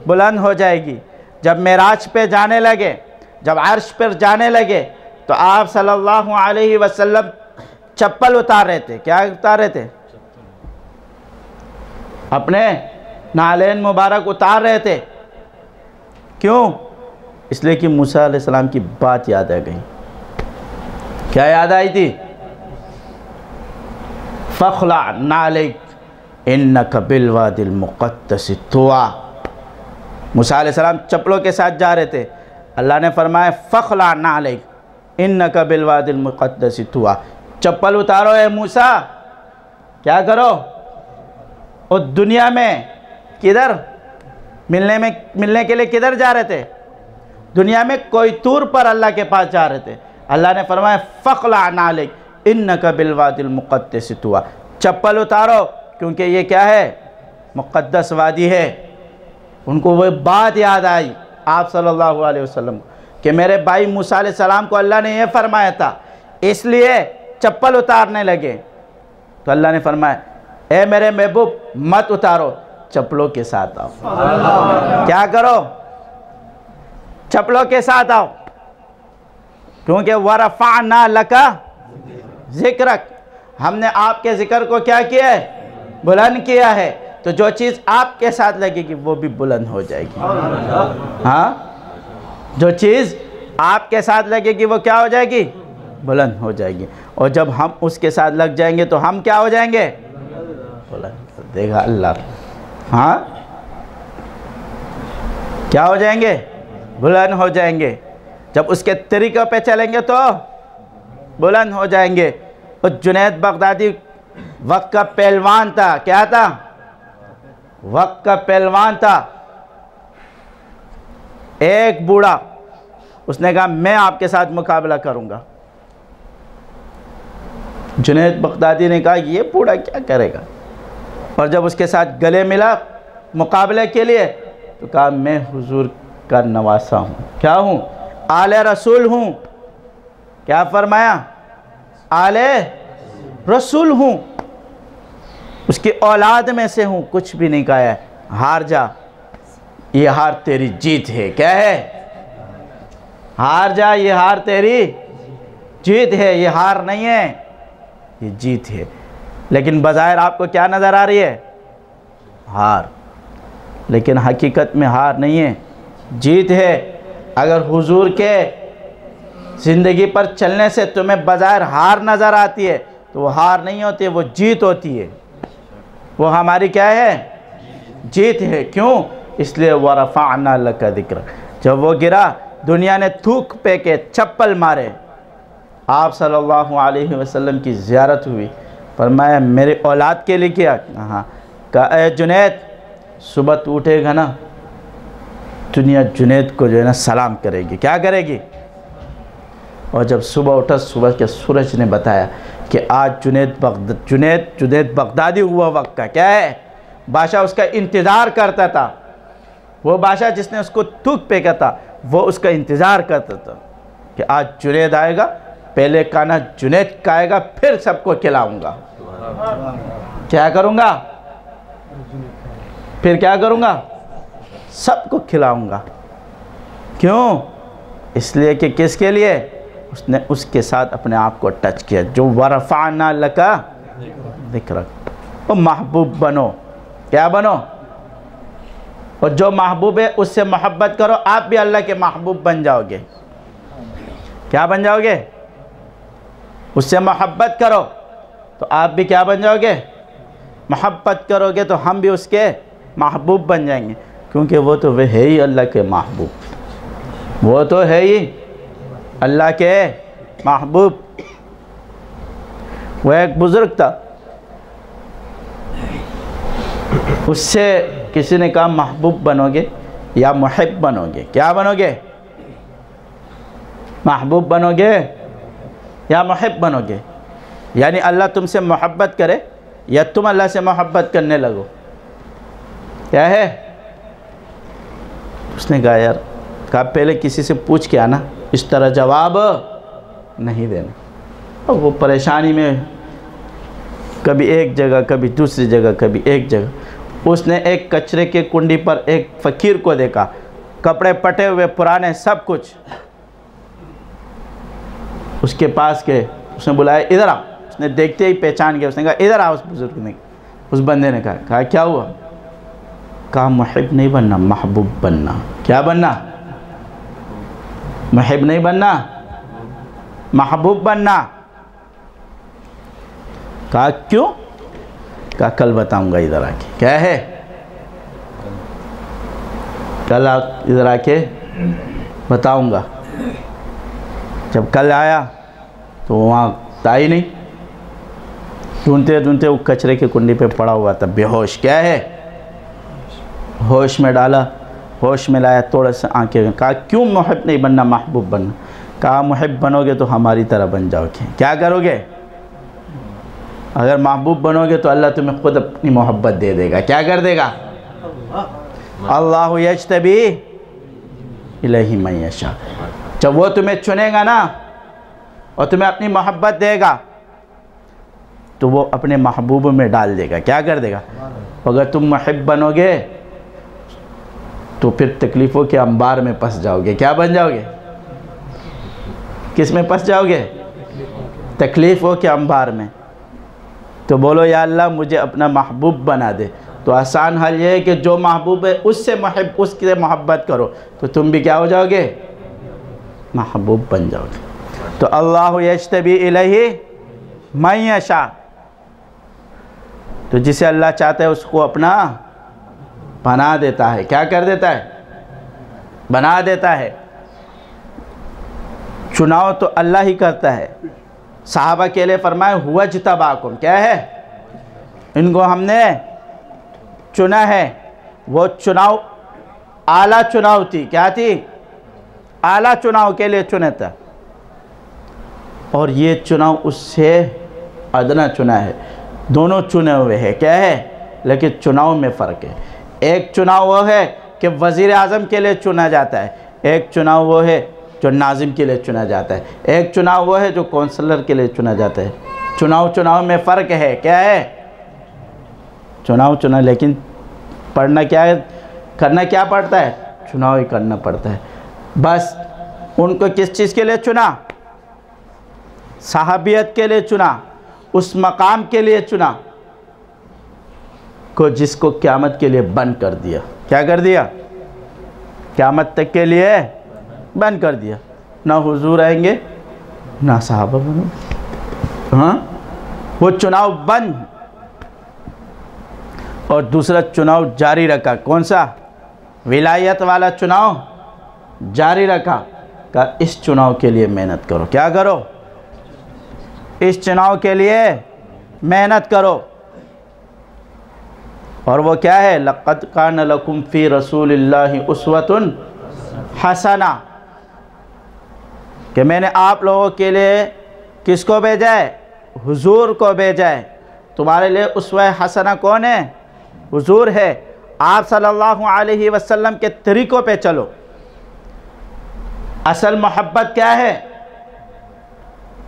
बुलंद हो जाएगी। जब मेराज पे जाने लगे, जब अर्श पर जाने लगे तो आप सल्लल्लाहु अलैहि वसल्लम चप्पल उतार रहे थे। क्या उतार रहे थे? अपने नालेन मुबारक उतार रहे थे। क्यों? इसलिए कि मूसा अलैहिस्सलाम की बात याद आ गई। क्या याद आई थी? फ़ख्ला नालिक इन्नका बिलवादिल मुक़द्दस तुआ। मूसा अलैहिस्सलाम चप्पलों के साथ जा रहे थे। अल्लाह ने फरमाया फ़ख्ला नालैक इन्नका बिलवादिल मुक़द्दस तुआ, चप्पल उतारो है मूसा। क्या करो? और दुनिया में किधर मिलने के लिए किधर जा रहे थे? दुनिया में कोई तूर पर अल्लाह के पास जा रहे थे। अल्लाह ने फरमाया फ़ख्ला नालैक इन्नका बिलवादिल मुक़द्दस तुआ, चप्पल उतारो, क्योंकि ये क्या है? मुक़द्दस वादी है। उनको वो बात याद आई आप सल्लल्लाहु अलैहि वसल्लम कि मेरे भाई मूसा अलैहि सलाम को अल्लाह ने ये फरमाया था, इसलिए चप्पल उतारने लगे। तो अल्लाह ने फरमाया ए मेरे महबूब मत उतारो, चप्पलों के साथ आओ। क्या करो? चप्पलों के साथ आओ, क्योंकि वरफ़अना लका ज़िक्रक, हमने आपके ज़िक्र को क्या किया है? बुलंद किया है। तो जो चीज़ आपके साथ लगेगी वो भी बुलंद हो जाएगी। हाँ, जो चीज़ आपके साथ लगेगी वो क्या हो जाएगी? बुलंद हो जाएगी। और जब हम उसके साथ लग जाएंगे तो हम क्या हो जाएंगे? बुलंद कर देगा अल्लाह। हाँ, क्या हो जाएंगे? बुलंद हो जाएंगे। जब उसके तरीक़ों पे चलेंगे तो बुलंद हो जाएंगे। और जुनैद बगदादी वक्त का पहलवान था। क्या था? वक्त का पहलवान था। एक बूढ़ा, उसने कहा मैं आपके साथ मुकाबला करूंगा। जुनैद बगदादी ने कहा ये बूढ़ा क्या करेगा? और जब उसके साथ गले मिला मुकाबले के लिए तो कहा मैं हुजूर का नवासा हूँ। क्या हूँ? आले रसूल हूँ। क्या फरमाया? आले रसूल हूँ, उसकी औलाद में से हूँ, कुछ भी नहीं कहा है। हार जा, ये हार तेरी जीत है। क्या है? हार जा, ये हार तेरी जीत है। ये हार नहीं है, ये जीत है। लेकिन बज़ाहिर आपको क्या नज़र आ रही है? हार। लेकिन हकीकत में हार नहीं है, जीत है। अगर हुजूर के ज़िंदगी पर चलने से तुम्हें बज़ाहिर हार नज़र आती है तो वो हार नहीं होती है, वो जीत होती है। वो हमारी क्या है? जीत है। क्यों? इसलिए वरफ़अना लका ज़िक्रक। जब वो गिरा, दुनिया ने थूक पे के चप्पल मारे। आप सल्लल्लाहु अलैहि वसल्लम की ज़ियारत हुई, फरमाया मेरे औलाद के लिए किया। हाँ, कहा ए जुनैद सुबह तू उठेगा ना, दुनिया जुनैद को जो है ना सलाम करेगी। क्या करेगी? और जब सुबह उठा, सुबह के सूरज ने बताया कि आज जुनैद बगदादी हुआ वक्त का। क्या है? बादशाह उसका इंतज़ार करता था। वो बादशाह जिसने उसको थूक फेंका था वो उसका इंतज़ार करता था कि आज जुनैद आएगा, पहले खाना जुनैद का आएगा, फिर सबको खिलाऊंगा। क्या करूँगा? फिर क्या करूँगा? सबको खिलाऊंगा। क्यों? इसलिए कि किसके लिए? उसने उसके साथ अपने आप को टच किया। जो वरफ़अना लका ज़िक्रक, वो महबूब बनो। क्या बनो? और जो महबूब है उससे मोहब्बत करो, आप भी अल्लाह के महबूब बन जाओगे। क्या बन जाओगे? उससे मोहब्बत करो तो आप भी क्या बन जाओगे? मोहब्बत करोगे तो हम भी उसके महबूब बन जाएंगे, क्योंकि वो तो वह है ही अल्लाह के महबूब। वो तो है ही अल्लाह के महबूब। वह एक बुज़ुर्ग था, उससे किसी ने कहा महबूब बनोगे या मुहिब बनोगे? क्या बनोगे? महबूब बनोगे या मुहिब बनोगे? यानी अल्लाह तुमसे मोहब्बत करे या तुम अल्लाह से मोहब्बत करने लगो। क्या है? उसने कहा यार, कहा पहले किसी से पूछ के आना, इस तरह जवाब नहीं देना। और वो परेशानी में कभी एक जगह, कभी दूसरी जगह, कभी एक जगह। उसने एक कचरे के कुंडी पर एक फ़कीर को देखा, कपड़े पटे हुए पुराने सब कुछ। उसके पास गए, उसने बुलाया इधर आ। उसने देखते ही पहचान गया। उसने कहा इधर आ। उस बुजुर्ग ने, उस बंदे ने कहा क्या हुआ? कहा मुहिब नहीं बनना, महबूब बनना। क्या बनना? मुहिब नहीं बनना, महबूब बनना। कहा क्यों? कहा कल बताऊंगा इधर आके। क्या है? कल इधर आके बताऊंगा। जब कल आया तो वहाँ था ही नहीं, ढूंढते ढूंढते वो कचरे की कुंडी पे पड़ा हुआ था, बेहोश। क्या है? होश में डाला, होश में लाया, थोड़ा सा आंखें, कहा क्यों मुहिब नहीं बनना, महबूब बनना? कहा मुहिब बनोगे तो हमारी तरह बन जाओगे। क्या करोगे? अगर महबूब बनोगे तो अल्लाह तुम्हें खुद अपनी मोहब्बत दे देगा। क्या कर देगा? अल्लाहु यज्तबी इलैहि मन यशा। जब वो तुम्हें चुनेगा ना और तुम्हें अपनी मोहब्बत देगा तो वो अपने महबूब में डाल देगा। क्या कर देगा? अगर तुम मुहिब बनोगे तो फिर तकलीफ़ों के अंबार में फंस जाओगे। क्या बन जाओगे? किस में फंस जाओगे? तकलीफ़ों के अंबार में। तो बोलो या अल्लाह मुझे अपना महबूब बना दे। तो आसान हल ये है कि जो महबूब है उससे उससे मोहब्बत करो तो तुम भी क्या हो जाओगे? महबूब बन जाओगे। तो अल्लाहु यज्तबी इलैहि मन यशा, तो जिसे अल्लाह चाहता है उसको अपना बना देता है। क्या कर देता है? बना देता है। चुनाव तो अल्लाह ही करता है। सहाबा के लिए फरमाए हुआ जितबाकुम, क्या है? इनको हमने चुना है। वो चुनाव आला चुनाव थी। क्या थी? आला चुनाव के लिए चुना था, और ये चुनाव उससे अदना चुना है। दोनों चुने हुए हैं। क्या है? लेकिन चुनाव में फ़र्क है। एक चुनाव वो है कि वज़ीर आज़म के लिए चुना जाता है, एक चुनाव वो है जो नाज़िम के लिए चुना जाता है, एक चुनाव वो है जो काउंसलर के लिए चुना जाता है। चुनाव में फ़र्क है। क्या है? चुनाव लेकिन पढ़ना क्या है, करना क्या पड़ता है? चुनाव ही करना पड़ता है। बस उनको किस चीज़ के लिए चुना? सहाबियत के लिए चुना, उस मकाम के लिए चुना को जिसको क़यामत के लिए बंद कर दिया। क्या कर दिया? क़यामत तक के लिए बंद कर दिया। ना हुजूर आएंगे ना सहाबा बनो। हाँ, वो चुनाव बंद। और दूसरा चुनाव जारी रखा। कौन सा? विलायत वाला चुनाव जारी रखा। का इस चुनाव के लिए मेहनत करो। क्या करो? इस चुनाव के लिए मेहनत करो। और वो क्या है? लक़द कान लकुम फ़ी रसूलिल्लाहि उस्वतुन हसना, कि मैंने आप लोगों के लिए किसको भेजा है? हुजूर को भेजा है। तुम्हारे लिए उस्वा हसना कौन है? हुजूर है। आप सल्लल्लाहु अलैहि वसल्लम के तरीक़ों पे चलो। असल मोहब्बत क्या है?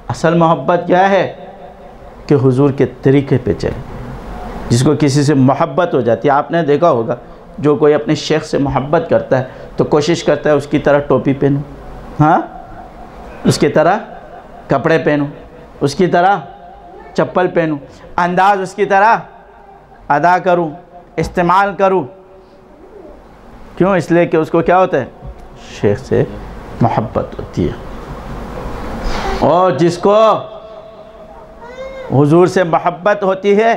असल मोहब्बत क्या है? कि हुजूर के तरीक़े पे चले। जिसको किसी से मोहब्बत हो जाती है, आपने देखा होगा, जो कोई अपने शेख से मोहब्बत करता है तो कोशिश करता है उसकी तरह टोपी पहनूं, हाँ, उसकी तरह कपड़े पहनूं, उसकी तरह चप्पल पहनूं, अंदाज उसकी तरह अदा करूं, इस्तेमाल करूं। क्यों? इसलिए कि उसको क्या होता है? शेख से मोहब्बत होती है। और जिसको हुजूर से मोहब्बत होती है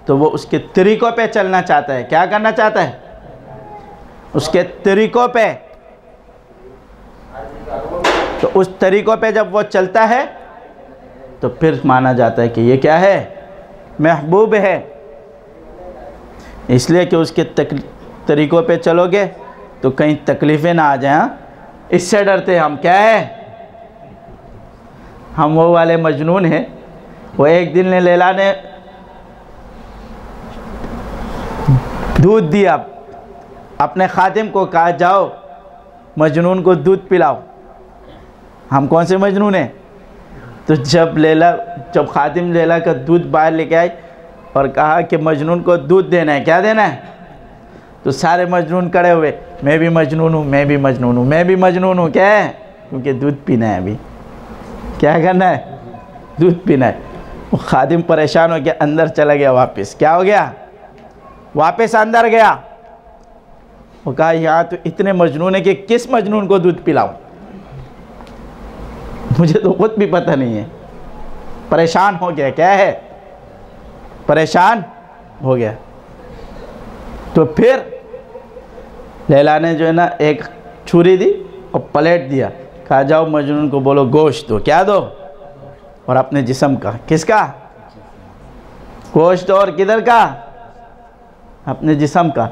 तो वो उसके तरीक़ों पे चलना चाहता है। क्या करना चाहता है? उसके तरीक़ों पे। तो उस तरीक़ों पे जब वो चलता है तो फिर माना जाता है कि ये क्या है? महबूब है। इसलिए कि उसके तरीक़ों पे चलोगे तो कहीं तकलीफ़ें ना आ जाएं। इससे डरते हम। क्या है? हम वो वाले मजनून हैं। वो एक दिन ने लैला ने दूध दिया, अपने खादिम को कहा जाओ मजनून को दूध पिलाओ। हम कौन से मजनून हैं? तो जब खादिम लैला का दूध बाहर लेके आई और कहा कि मजनून को दूध देना है, क्या देना है? तो सारे मजनून खड़े हुए, मैं भी मजनून हूँ, मैं भी मजनून हूँ, मैं भी मजनून हूँ। क्या है? क्योंकि दूध पीना है। अभी क्या करना है? दूध पीना है। वो खादिम परेशान हो गया, अंदर चला गया वापस। क्या हो गया? वापस अंदर गया। वो कहा यहाँ तो इतने मजनून है कि किस मजनून को दूध पिलाऊं? मुझे तो खुद भी पता नहीं है। परेशान हो गया। क्या है? परेशान हो गया। तो फिर लैला ने जो है ना एक छुरी दी और पलेट दिया, कहा जाओ मजनून को बोलो गोश्त दो। क्या दो? और अपने जिस्म का। किसका? गोश्त। और किधर का? अपने जिस्म का।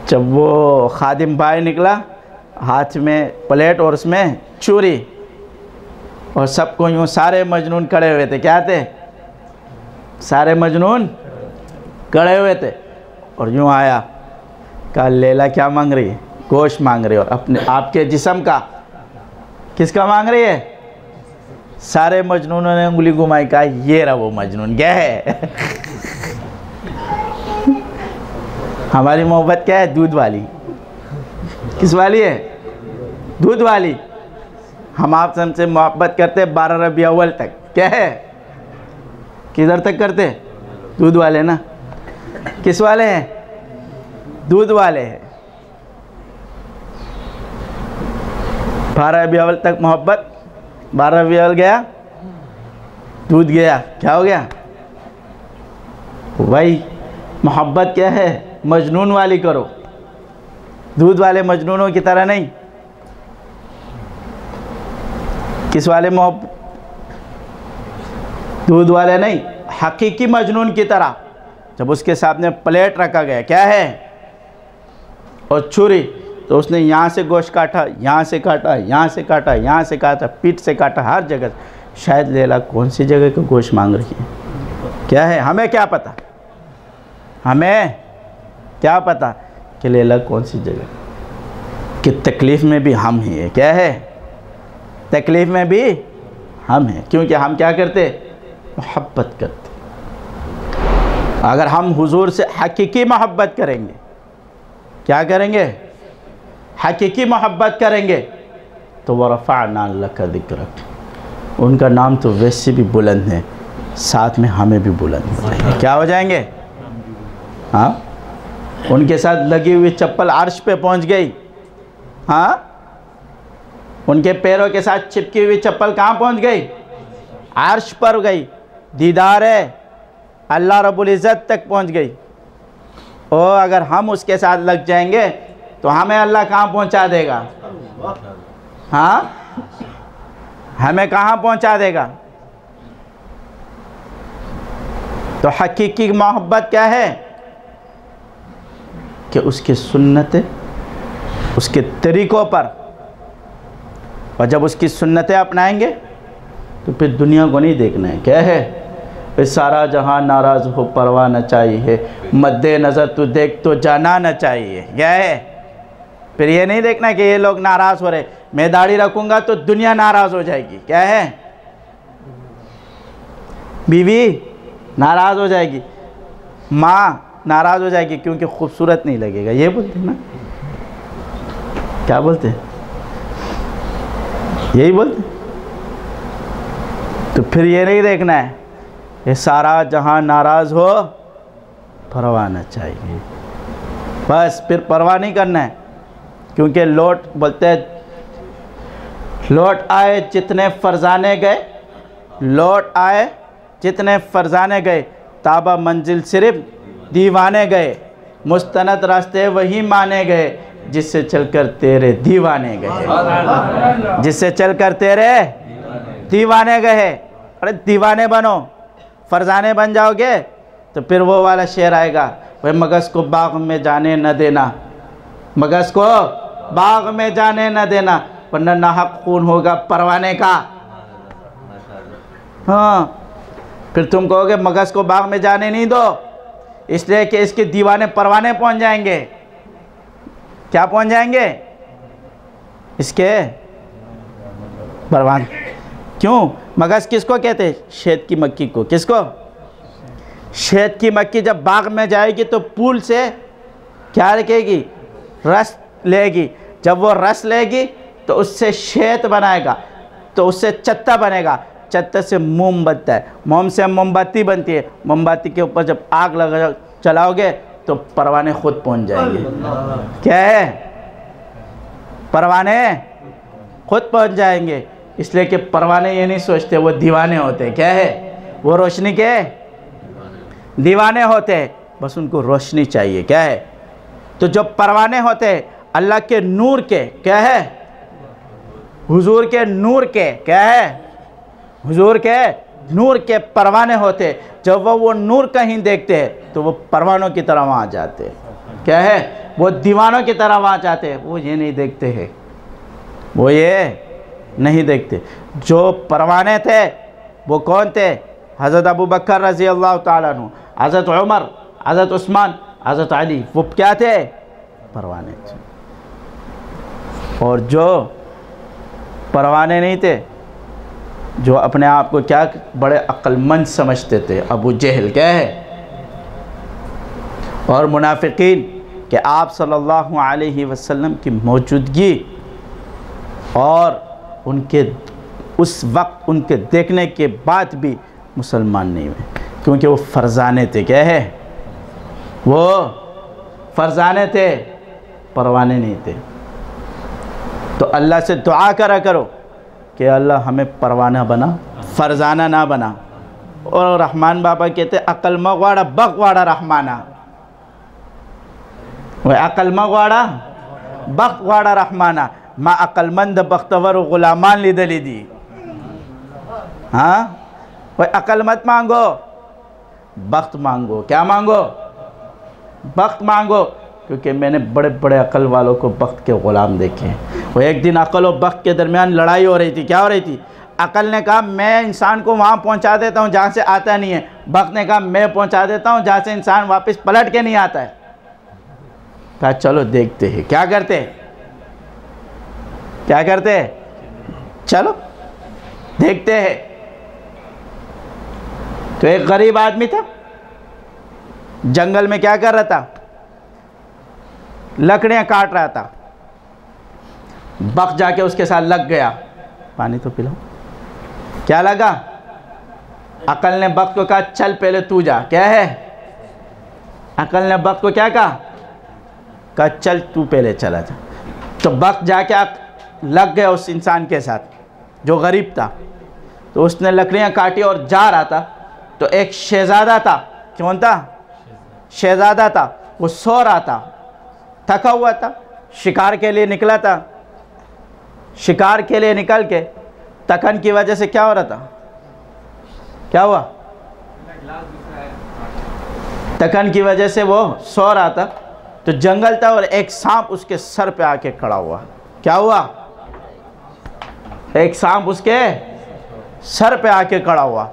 जब वो खादिम भाई निकला, हाथ में प्लेट और उसमें छुरी, और सबको यूँ, सारे मजनून खड़े हुए थे। क्या थे? सारे मजनून खड़े हुए थे। और यूँ आया, कहा लैला क्या मांग रही है? गोश्त मांग रही है। और अपने आपके जिस्म का। किसका मांग रही है? सारे मजनूनों ने उंगली घुमाई, कहा ये रहा वो मजनून। क्या है? हमारी मोहब्बत क्या है? दूध वाली। किस वाली है? दूध वाली। हम आप हमसे मोहब्बत करते 12 रबीउल अव्वल तक। क्या है? किधर तक करते? दूध वाले ना। किस वाले हैं? दूध वाले हैं। 12 रबीउल अव्वल तक मोहब्बत, 12 रबीउल अव्वल गया, दूध गया। क्या हो गया? भाई मोहब्बत क्या है? मजनून वाली करो, दूध वाले मजनूनों की तरह नहीं। किस वाले मोहब्बत? दूध वाले नहीं, हकीकी मजनून की तरह। जब उसके सामने प्लेट रखा गया, क्या है, और छुरी, तो उसने यहाँ से गोश्त काटा, यहाँ से काटा, यहाँ से काटा, यहाँ से काटा, पीठ से काटा, हर जगह। शायद लैला कौन सी जगह का गोश्त मांग रही है? क्या है? हमें क्या पता? हमें क्या पता कि लैला कौन सी जगह कि तकलीफ़ में भी हम ही है। क्या है? तकलीफ़ में भी हम हैं, क्योंकि हम क्या करते? मोहब्बत करते। अगर हम हुजूर से हकीकी मोहब्बत करेंगे, क्या करेंगे? हकीकी मोहब्बत करेंगे, तो वरफ़अना लका ज़िक्रक, उनका नाम तो वैसे भी बुलंद है, साथ में हमें भी बुलंद हो जाएंगे। क्या हो जाएंगे? हाँ, उनके साथ लगी हुई चप्पल अर्श पे पहुंच गई। हाँ, उनके पैरों के साथ चिपकी हुई चप्पल कहाँ पहुंच गई? अर्श पर गई। दीदार है अल्लाह रब्बुल इज़्ज़त तक पहुंच गई। और अगर हम उसके साथ लग जाएंगे तो हमें अल्लाह कहाँ पहुंचा देगा? हाँ, हमें कहाँ पहुंचा देगा? तो हकीकी मोहब्बत क्या है? कि उसकी सुन्नतें, उसके तरीक़ों पर, और जब उसकी सुन्नतें अपनाएंगे तो फिर दुनिया को नहीं देखना है। क्या है? इस सारा जहां नाराज़ हो परवाह न चाहिए, मद्दे नज़र तू देख तो जाना न चाहिए। क्या है? फिर ये नहीं देखना कि ये लोग नाराज़ हो रहे, मैं दाढ़ी रखूँगा तो दुनिया नाराज़ हो जाएगी। क्या है? बीवी नाराज़ हो जाएगी, माँ नाराज़ हो जाएगी क्योंकि खूबसूरत नहीं लगेगा। ये बोलते ना? क्या बोलते? यही बोलते। तो फिर ये नहीं देखना है ये सारा जहां नाराज़ हो परवाह न चाहिए, बस फिर परवाह नहीं करना है। क्योंकि लौट बोलते हैं, लौट आए जितने फरजाने गए, लौट आए जितने फरजाने गए, ताबा मंजिल सिर्फ दीवाने गए, मुस्तनद रास्ते वही माने गए, जिससे चलकर तेरे दीवाने गए, जिससे चलकर तेरे दीवाने गए। अरे दीवाने बनो, फरजाने बन जाओगे तो फिर वो वाला शेर आएगा, वह मगज़ को बाग में जाने न देना, मगज़ को बाग में जाने न देना, वरना नाहक खून होगा परवाने का। हाँ, फिर तुम कहोगे मगज़ को बाग में जाने नहीं दो, इसलिए कि इसके दीवाने परवाने पहुंच जाएंगे। क्या पहुंच जाएंगे? इसके परवाने। क्यों? मगज़ किसको कहते हैं? शहद की मक्खी को। किसको? शहद की मक्खी जब बाग में जाएगी तो फूल से क्या रखेगी? रस लेगी। जब वो रस लेगी तो उससे शहद बनाएगा, तो उससे चत्ता बनेगा, चत्ते से मोम बनता है, मोम से मोमबत्ती बनती है, मोमबत्ती के ऊपर जब आग लगा चलाओगे तो परवाने खुद पहुंच जाएंगे। क्या है? परवाने खुद पहुंच जाएंगे। इसलिए कि परवाने ये नहीं सोचते वो दीवाने होते। क्या है? वो रोशनी के दीवाने होते हैं, बस उनको रोशनी चाहिए। क्या है? तो जो परवाने होते हैं अल्लाह के नूर के, क्या है? हुजूर के नूर के, क्या है, हुजूर के नूर के परवाने होते। जब वो नूर कहीं देखते हैं तो वो परवानों की तरह वहाँ जाते हैं, क्या है, वो दीवानों की तरह वहाँ जाते हैं। वो ये नहीं देखते हैं, वो ये नहीं देखते। जो परवाने थे वो कौन थे? हज़रत अबू बकर रज़ी अल्लाह ताला अन्हु, हज़रत उमर, हज़रत उस्मान, हज़रत अली, वो क्या थे? परवाने थे। और जो परवाने नहीं थे, जो अपने आप को क्या बड़े अक्लमंद समझते थे, अबू जहल, क्या है, और मुनाफिकीन, कि आप सल्लल्लाहु अलैहि वसल्लम की मौजूदगी और उनके उस वक्त उनके देखने के बाद भी मुसलमान नहीं हुए, क्योंकि वो फरजाने थे, क्या है, वो फरजाने थे, परवाने नहीं थे। तो अल्लाह से दुआ करा करो कि अल्लाह हमें परवाना बना, फरजाना ना बना। और रहमान बाबा कहते अकल मगवाड़ा बगवाड़ा रहमाना, वह अकल मगवाड़ा बगवाड़ा रहमाना, माँ अक्लमंद बख्तवर गुलामान लिदली दी। हाँ, वह अकल मत मांगो, बख्त मांगो। क्या मांगो? बख्त मांगो, क्योंकि मैंने बड़े बड़े अकल वालों को बख्त के ग़ुलाम देखे हैं। वो एक दिन अकल और बख्त के दरमियान लड़ाई हो रही थी। क्या हो रही थी? अकल ने कहा मैं इंसान को वहाँ पहुँचा देता हूँ जहाँ से आता नहीं है। बख्त ने कहा मैं पहुँचा देता हूँ जहाँ से इंसान वापस पलट के नहीं आता है। कहा चलो देखते हैं क्या करते हैं, क्या करते हैं, चलो देखते हैं। तो एक गरीब आदमी था, जंगल में क्या कर रहा था? लकड़ियां काट रहा था। बख्त जाके उसके साथ लग गया। पानी तो पिलाओ। क्या लगा? अकल ने बख्त को कहा चल पहले तू जा। क्या है? अकल ने बख्त को क्या कहा? चल तू पहले चला जा। तो बख्त जाके लग गया उस इंसान के साथ जो गरीब था। तो उसने लकड़ियां काटी और जा रहा था। तो एक शहजादा था। कौन था? शहजादा था। वो सो रहा था, थका हुआ था, शिकार के लिए निकला था। शिकार के लिए निकल के थकन की वजह से क्या हो रहा था? क्या हुआ? थकन की वजह से वो सो रहा था। तो जंगल था और एक सांप उसके सर पे आके खड़ा हुआ। क्या हुआ? एक सांप उसके सर पे आके खड़ा हुआ।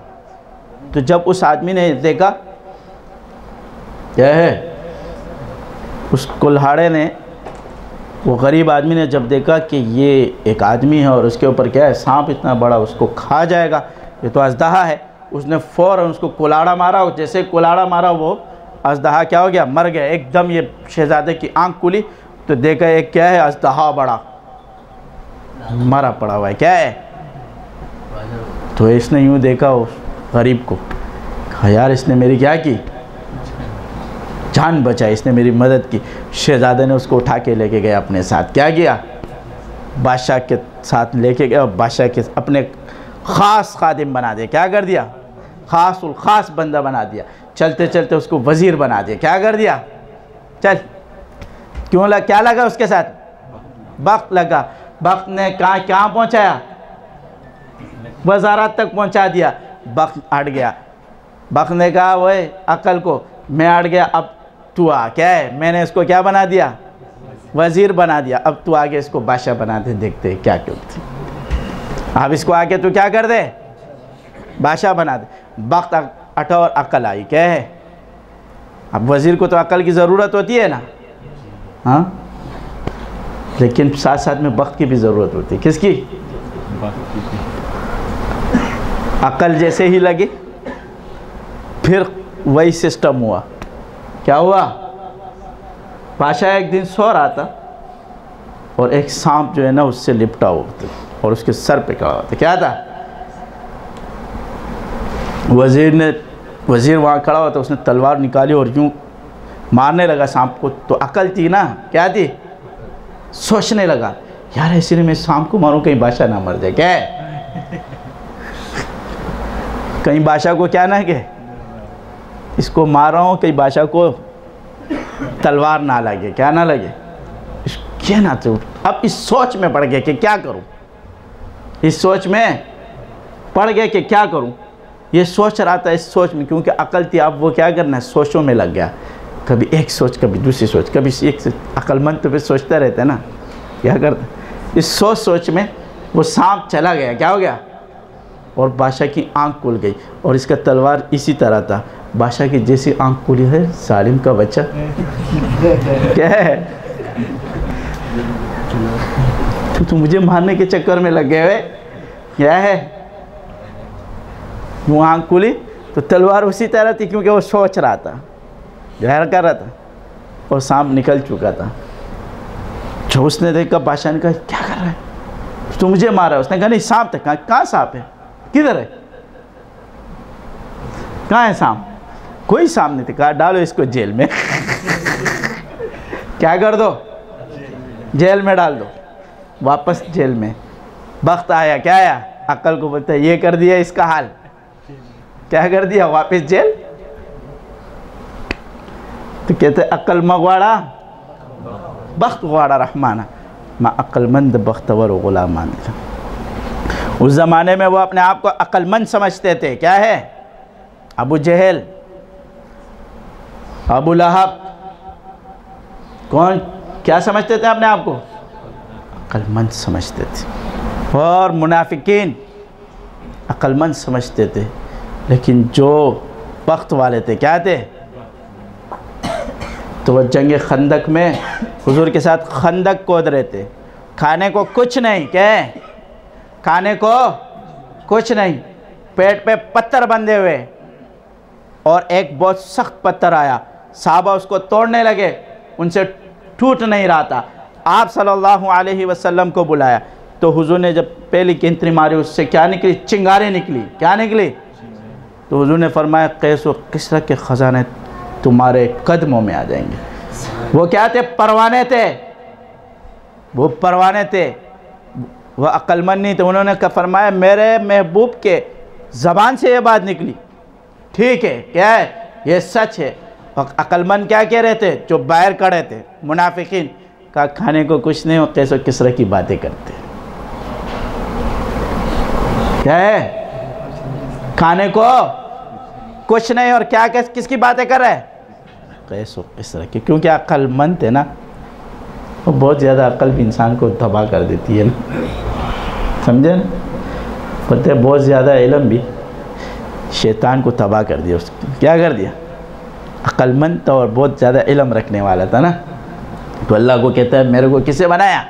तो जब उस आदमी ने देखा, क्या है, उस कुल्हाड़े ने, वो गरीब आदमी ने जब देखा कि ये एक आदमी है और उसके ऊपर क्या है, सांप इतना बड़ा, उसको खा जाएगा, ये तो अजदहा है, उसने फ़ौरन उसको कुल्हाड़ा मारा। जैसे कुल्हाड़ा मारा वो अजदहा क्या हो गया? मर गया। एकदम ये शहजादे की आंख खुली तो देखा एक क्या है, अजदहा बड़ा मरा पड़ा हुआ है। क्या है? तो इसने यूँ देखा उस गरीब को, कहा यार इसने मेरी क्या की, जान बचाई, इसने मेरी मदद की। शहजादे ने उसको उठा के लेके गया अपने साथ। क्या किया? बादशाह के साथ लेके गया और बादशाह के अपने ख़ास खादिम बना दिया। क्या कर दिया? ख़ास उल ख़ास बंदा बना दिया। चलते चलते उसको वज़ीर बना दिया। क्या कर दिया? चल, क्यों लगा? क्या लगा उसके साथ? बख्त लगा। बख्त ने कहाँ पहुँचाया? वज़ारत तक पहुँचा दिया। बख्त हट गया। बख्त ने कहा वही अकल को, मैं हट गया, अब तू आ। क्या है? मैंने इसको क्या बना दिया? वज़ीर बना दिया। अब तू आगे इसको बादशाह बना दे, देखते क्या क्यों। अब इसको आके तू क्या कर दे? बादशाह बना दे। वक्त हटा और अकल आई। क्या है? अब वज़ीर को तो अकल की ज़रूरत होती है ना, हाँ, लेकिन साथ साथ में वक्त की भी ज़रूरत होती है। किसकी? अकल जैसे ही लगी फिर वही सिस्टम हुआ। क्या हुआ? बादशाह एक दिन सो रहा था और एक सांप जो है ना उससे लिपटा हुआ था और उसके सर पे खड़ा हुआ था। क्या था? वज़ीर वहाँ खड़ा हुआ था, उसने तलवार निकाली और यूँ मारने लगा सांप को। तो अकल थी ना, क्या थी? सोचने लगा यार ऐसे मैं सांप को मारूं कहीं बादशाह ना मर जाए। क्या है? कहीं बादशाह को क्या ना कि इसको मार रहा हूँ, कहीं बादशाह को तलवार ना लगे, क्या ना लगे, क्या ना। तो अब इस सोच में पड़ गया कि क्या करूँ। इस सोच में पड़ गए कि क्या करूं, ये सोच रहा था इस सोच में, क्योंकि अकल थी। अब वो क्या करना है, सोचों में लग गया, कभी एक सोच कभी दूसरी सोच, कभी एक सोच। अक्लमंद तो फिर सोचते रहते हैं ना, क्या करते। इस सोच में वो सांप चला गया, क्या हो गया, और बादशाह की आंख खुल गई। और इसका तलवार इसी तरह था, बादशाह की जैसी आंख खुली है, सालिम का बच्चा क्या है, तो मुझे मारने के चक्कर में लग गए हुए, क्या है। वो आंख खुली तो तलवार उसी तरह थी, क्योंकि वो सोच रहा था, गहर कर रहा था, और सांप निकल चुका था। जो उसने देखा, बादशाह ने कहा क्या कर रहा है, तो मुझे मारा। उसने कहा नहीं सांप था। कहाँ सांप है, किधर है, कहाँ है सांप, कोई सांप नहीं था। कहा डालो इसको जेल में क्या कर दो, जेल में डाल दो। वापस जेल में वक्त आया, क्या आया, अक्ल को बोलता है ये कर दिया इसका हाल, क्या कर दिया, वापस जेल। तो कहते अक्ल मगवाड़ा बख्त गवाड़ा रहमाना, माँ अक्लमंद बख्तवर गुलामान। उस ज़माने में वो अपने आप को अक्लमंद समझते थे, क्या है, अबू जहल, अबू लहब, कौन क्या समझते थे अपने आप को, अक्लमंद समझते थे। और मुनाफिकीन अक्लमंद समझते थे, लेकिन जो वक्त वाले थे क्या थे, तो वह जंग खंदक में हुजूर के साथ खंदक खोद रहे थे। खाने को कुछ नहीं, क्या है, खाने को कुछ नहीं, पेट पे पत्थर बंधे हुए, और एक बहुत सख्त पत्थर आया, साहबा उसको तोड़ने लगे, उनसे टूट नहीं रहा था। आप सल्लल्लाहु अलैहि वसल्लम को बुलाया, तो हुजूर ने जब पहली केंतरी मारी, उससे क्या निकली, चिंगारी निकली, क्या निकली। तो हुजूर ने फरमाया कैस व किस्रा के ख़जाने तुम्हारे कदमों में आ जाएंगे। वो क्या थे, परवाने थे, वो परवाने थे, वह अक्लमंद नहीं थे। उन्होंने फरमाया मेरे महबूब के ज़बान से ये बात निकली, ठीक है, क्या है, ये सच है। और अक्लमंद क्या कह रहे थे, जो बाहर खड़े थे मुनाफिकीन, का खाने को कुछ नहीं, और कैसे किसरा की बातें करते, क्या है, खाने को कुछ नहीं, और क्या किसकी बातें कर रहे हैं, कैसे किसरा की। क्योंकि अक्लमंद है ना, वो बहुत ज़्यादा अक्ल भी इंसान को तबाह कर देती है ना, समझे ना। बोलते बहुत ज़्यादा इल्म भी शैतान को तबाह कर दिया, उसको क्या कर दिया, अक्लमंद था और बहुत ज़्यादा इल्म रखने वाला था ना। तो अल्लाह को कहता है मेरे को किससे बनाया,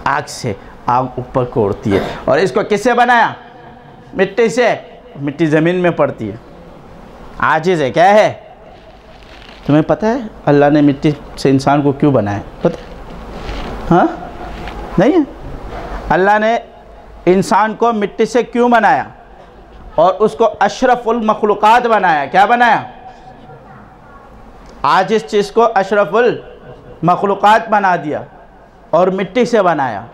आग से, आग ऊपर को उड़ती है। और इसको किससे बनाया, मिट्टी से, मिट्टी ज़मीन में पड़ती है, आजिज़ है, क्या है। तुम्हें पता है अल्लाह ने मिट्टी से इंसान को क्यों बनाया, पता है, हाँ नहीं है। अल्लाह ने इंसान को मिट्टी से क्यों बनाया, और उसको अशरफुल मखलूक़ात बनाया, क्या बनाया, आज इस चीज़ को अशरफुल मखलूक़ात बना दिया, और मिट्टी से बनाया,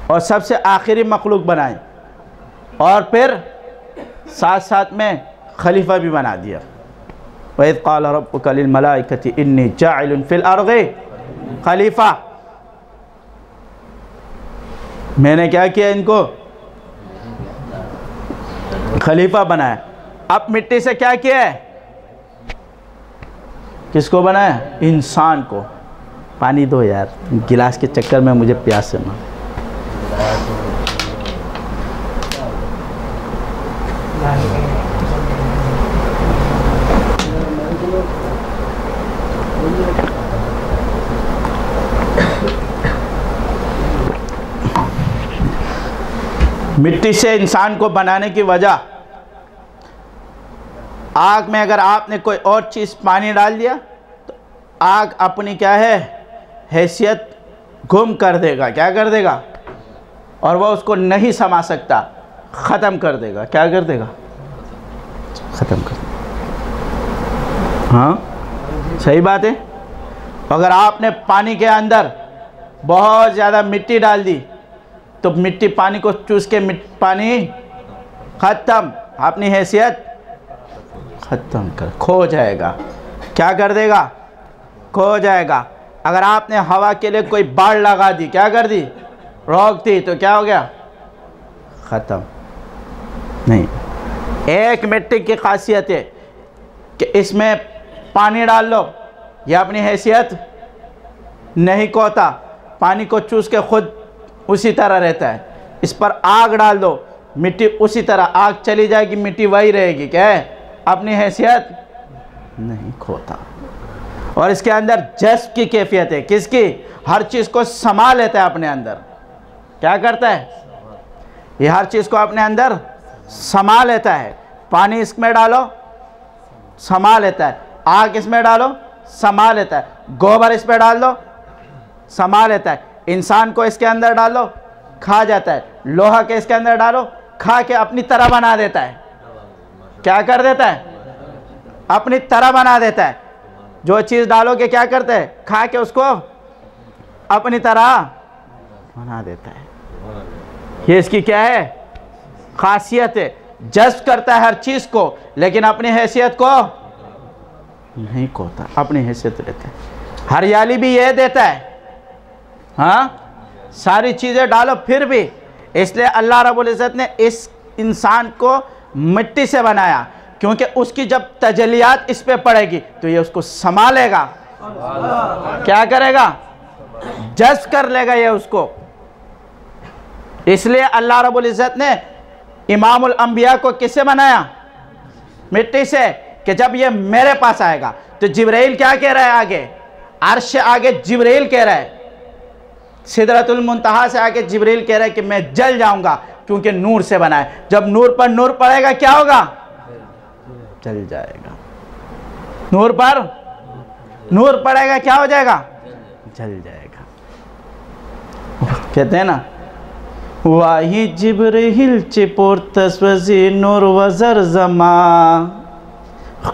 और सबसे आखिरी मखलूक बनाई, और फिर साथ साथ में खलीफा भी बना दिया। वइज़ क़ाल रब्बुका लिल मलाइकति इन्नी जाइलुन फ़िल अर्ज़ि खलीफा, मैंने क्या किया, इनको खलीफा बनाया। अब मिट्टी से क्या किया है, किसको बनाया, इंसान को। पानी दो यार, गिलास के चक्कर में मुझे प्यास है ना। मिट्टी से इंसान को बनाने की वजह, आग में अगर आपने कोई और चीज़ पानी डाल दिया तो आग अपनी क्या है, हैसियत गुम कर देगा, क्या कर देगा, और वह उसको नहीं समा सकता, ख़त्म कर देगा, क्या कर देगा, ख़त्म कर देगा। हाँ सही बात है। अगर आपने पानी के अंदर बहुत ज़्यादा मिट्टी डाल दी तो मिट्टी पानी को चूस के पानी ख़त्म, अपनी हैसियत ख़त्म कर, खो जाएगा, क्या कर देगा, खो जाएगा। अगर आपने हवा के लिए कोई बाड़ लगा दी, क्या कर दी, रोक दी तो क्या हो गया? ख़त्म। नहीं, एक मिट्टी की खासियत है कि इसमें पानी डाल लो, यह अपनी हैसियत नहीं खोता, पानी को चूस के खुद उसी तरह रहता है। इस पर आग डाल दो, मिट्टी उसी तरह, आग चली जाएगी, मिट्टी वही रहेगी, क्या है? अपनी हैसियत नहीं खोता। और इसके अंदर जज्ब की कैफियत है, किसकी? हर चीज़ को समा लेता है अपने अंदर। क्या करता है? ये हर चीज़ को अपने अंदर समा लेता है। पानी इसमें डालो, समा लेता है। आग इसमें डालो, समा लेता है। गोबर इस पर डाल दो, समा लेता है। इंसान को इसके अंदर डालो, खा जाता है। लोहा के इसके अंदर डालो, खा के अपनी तरह बना देता है। क्या कर देता है? अपनी तरह बना देता है। जो चीज़ डालोगे क्या करता है? खा के उसको अपनी तरह बना देता है। ये इसकी क्या है? खासियत है। जज्ब करता है हर चीज़ को, लेकिन अपनी हैसियत को नहीं खोता, अपनी हैसियत रहता है। हरियाली भी ये देता है, हाँ, सारी चीज़ें डालो फिर भी। इसलिए अल्लाह रब्बुल इज़्ज़त ने इस इंसान को मिट्टी से बनाया, क्योंकि उसकी जब तजलियात इस पे पड़ेगी तो ये उसको संभालेगा। क्या करेगा? जज्ब कर लेगा ये उसको। इसलिए अल्लाह रब्बुल इज़्ज़त ने इमामुल अंबिया को किससे बनाया? मिट्टी से। कि जब ये मेरे पास आएगा तो जिब्राइल क्या कह रहा है आगे? अर्श आगे जिब्राइल कह रहा है, सिदरतुल मुंतहा से आगे जिब्राइल कह रहा है कि मैं जल जाऊंगा, क्योंकि नूर से बना है। जब नूर पर नूर पड़ेगा क्या होगा? जल जाएगा। नूर पर नूर पड़ेगा क्या हो जाएगा? जल जाएगा। कहते हैं ना, वाही जिब्राइल चिपोर तस्वजी नूर वजर जमा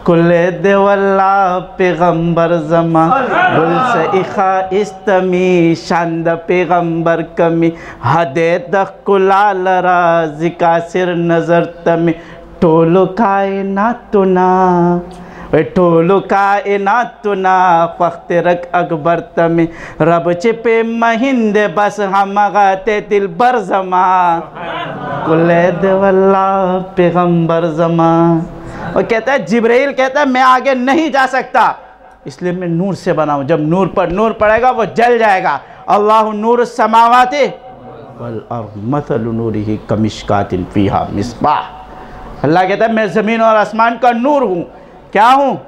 कुल्ले देवल्ला पैगंबर जमा गुल से इखा इस्तमी शांद पैगंबर कमी हदे दकुलालरा जिका सिर नजर तमी टोलो कायनातुना वे टोलो कायनातुना फख्त रक अकबर तमी रब चिपे महिंदे बस हम गाते दिल बर जमा कुल्ले देवल्ला पैगंबर जमा। और कहता है, जिब्राइल कहता है मैं आगे नहीं जा सकता, इसलिए मैं नूर से बना हूं। जब नूर पर नूर पड़ेगा वो जल जाएगा। अल्लाहु नूर समावाति वल अर्द मसलु नूरिही कमिश्कातिन फीहा मिस्बाह। अल्लाह कहता है मैं ज़मीन और आसमान का नूर हूँ। क्या हूँ?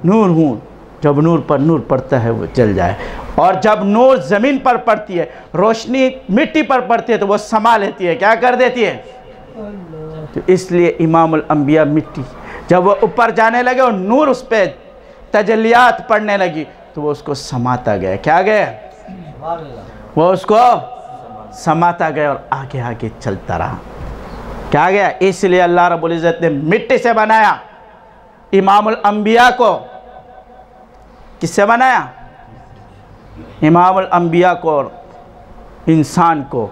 नूर हूँ। जब नूर पर नूर पड़ता है वो जल जाए। और जब नूर ज़मीन पर पड़ती है, रोशनी मिट्टी पर पड़ती है, तो वो समा लेती है। क्या कर देती है? तो इसलिए इमामुल अंबिया मिट्टी, जब वो ऊपर जाने लगे और नूर उस पर तजलियात पड़ने लगी तो वो उसको समाता गया। क्या गया? वो उसको समाता गया और आगे आगे चलता रहा। क्या गया? इसलिए अल्लाह रब्बुल इज़्ज़त ने मिट्टी से बनाया इमामुल अंबिया को। किससे बनाया? इमामुल अंबिया को और इंसान को,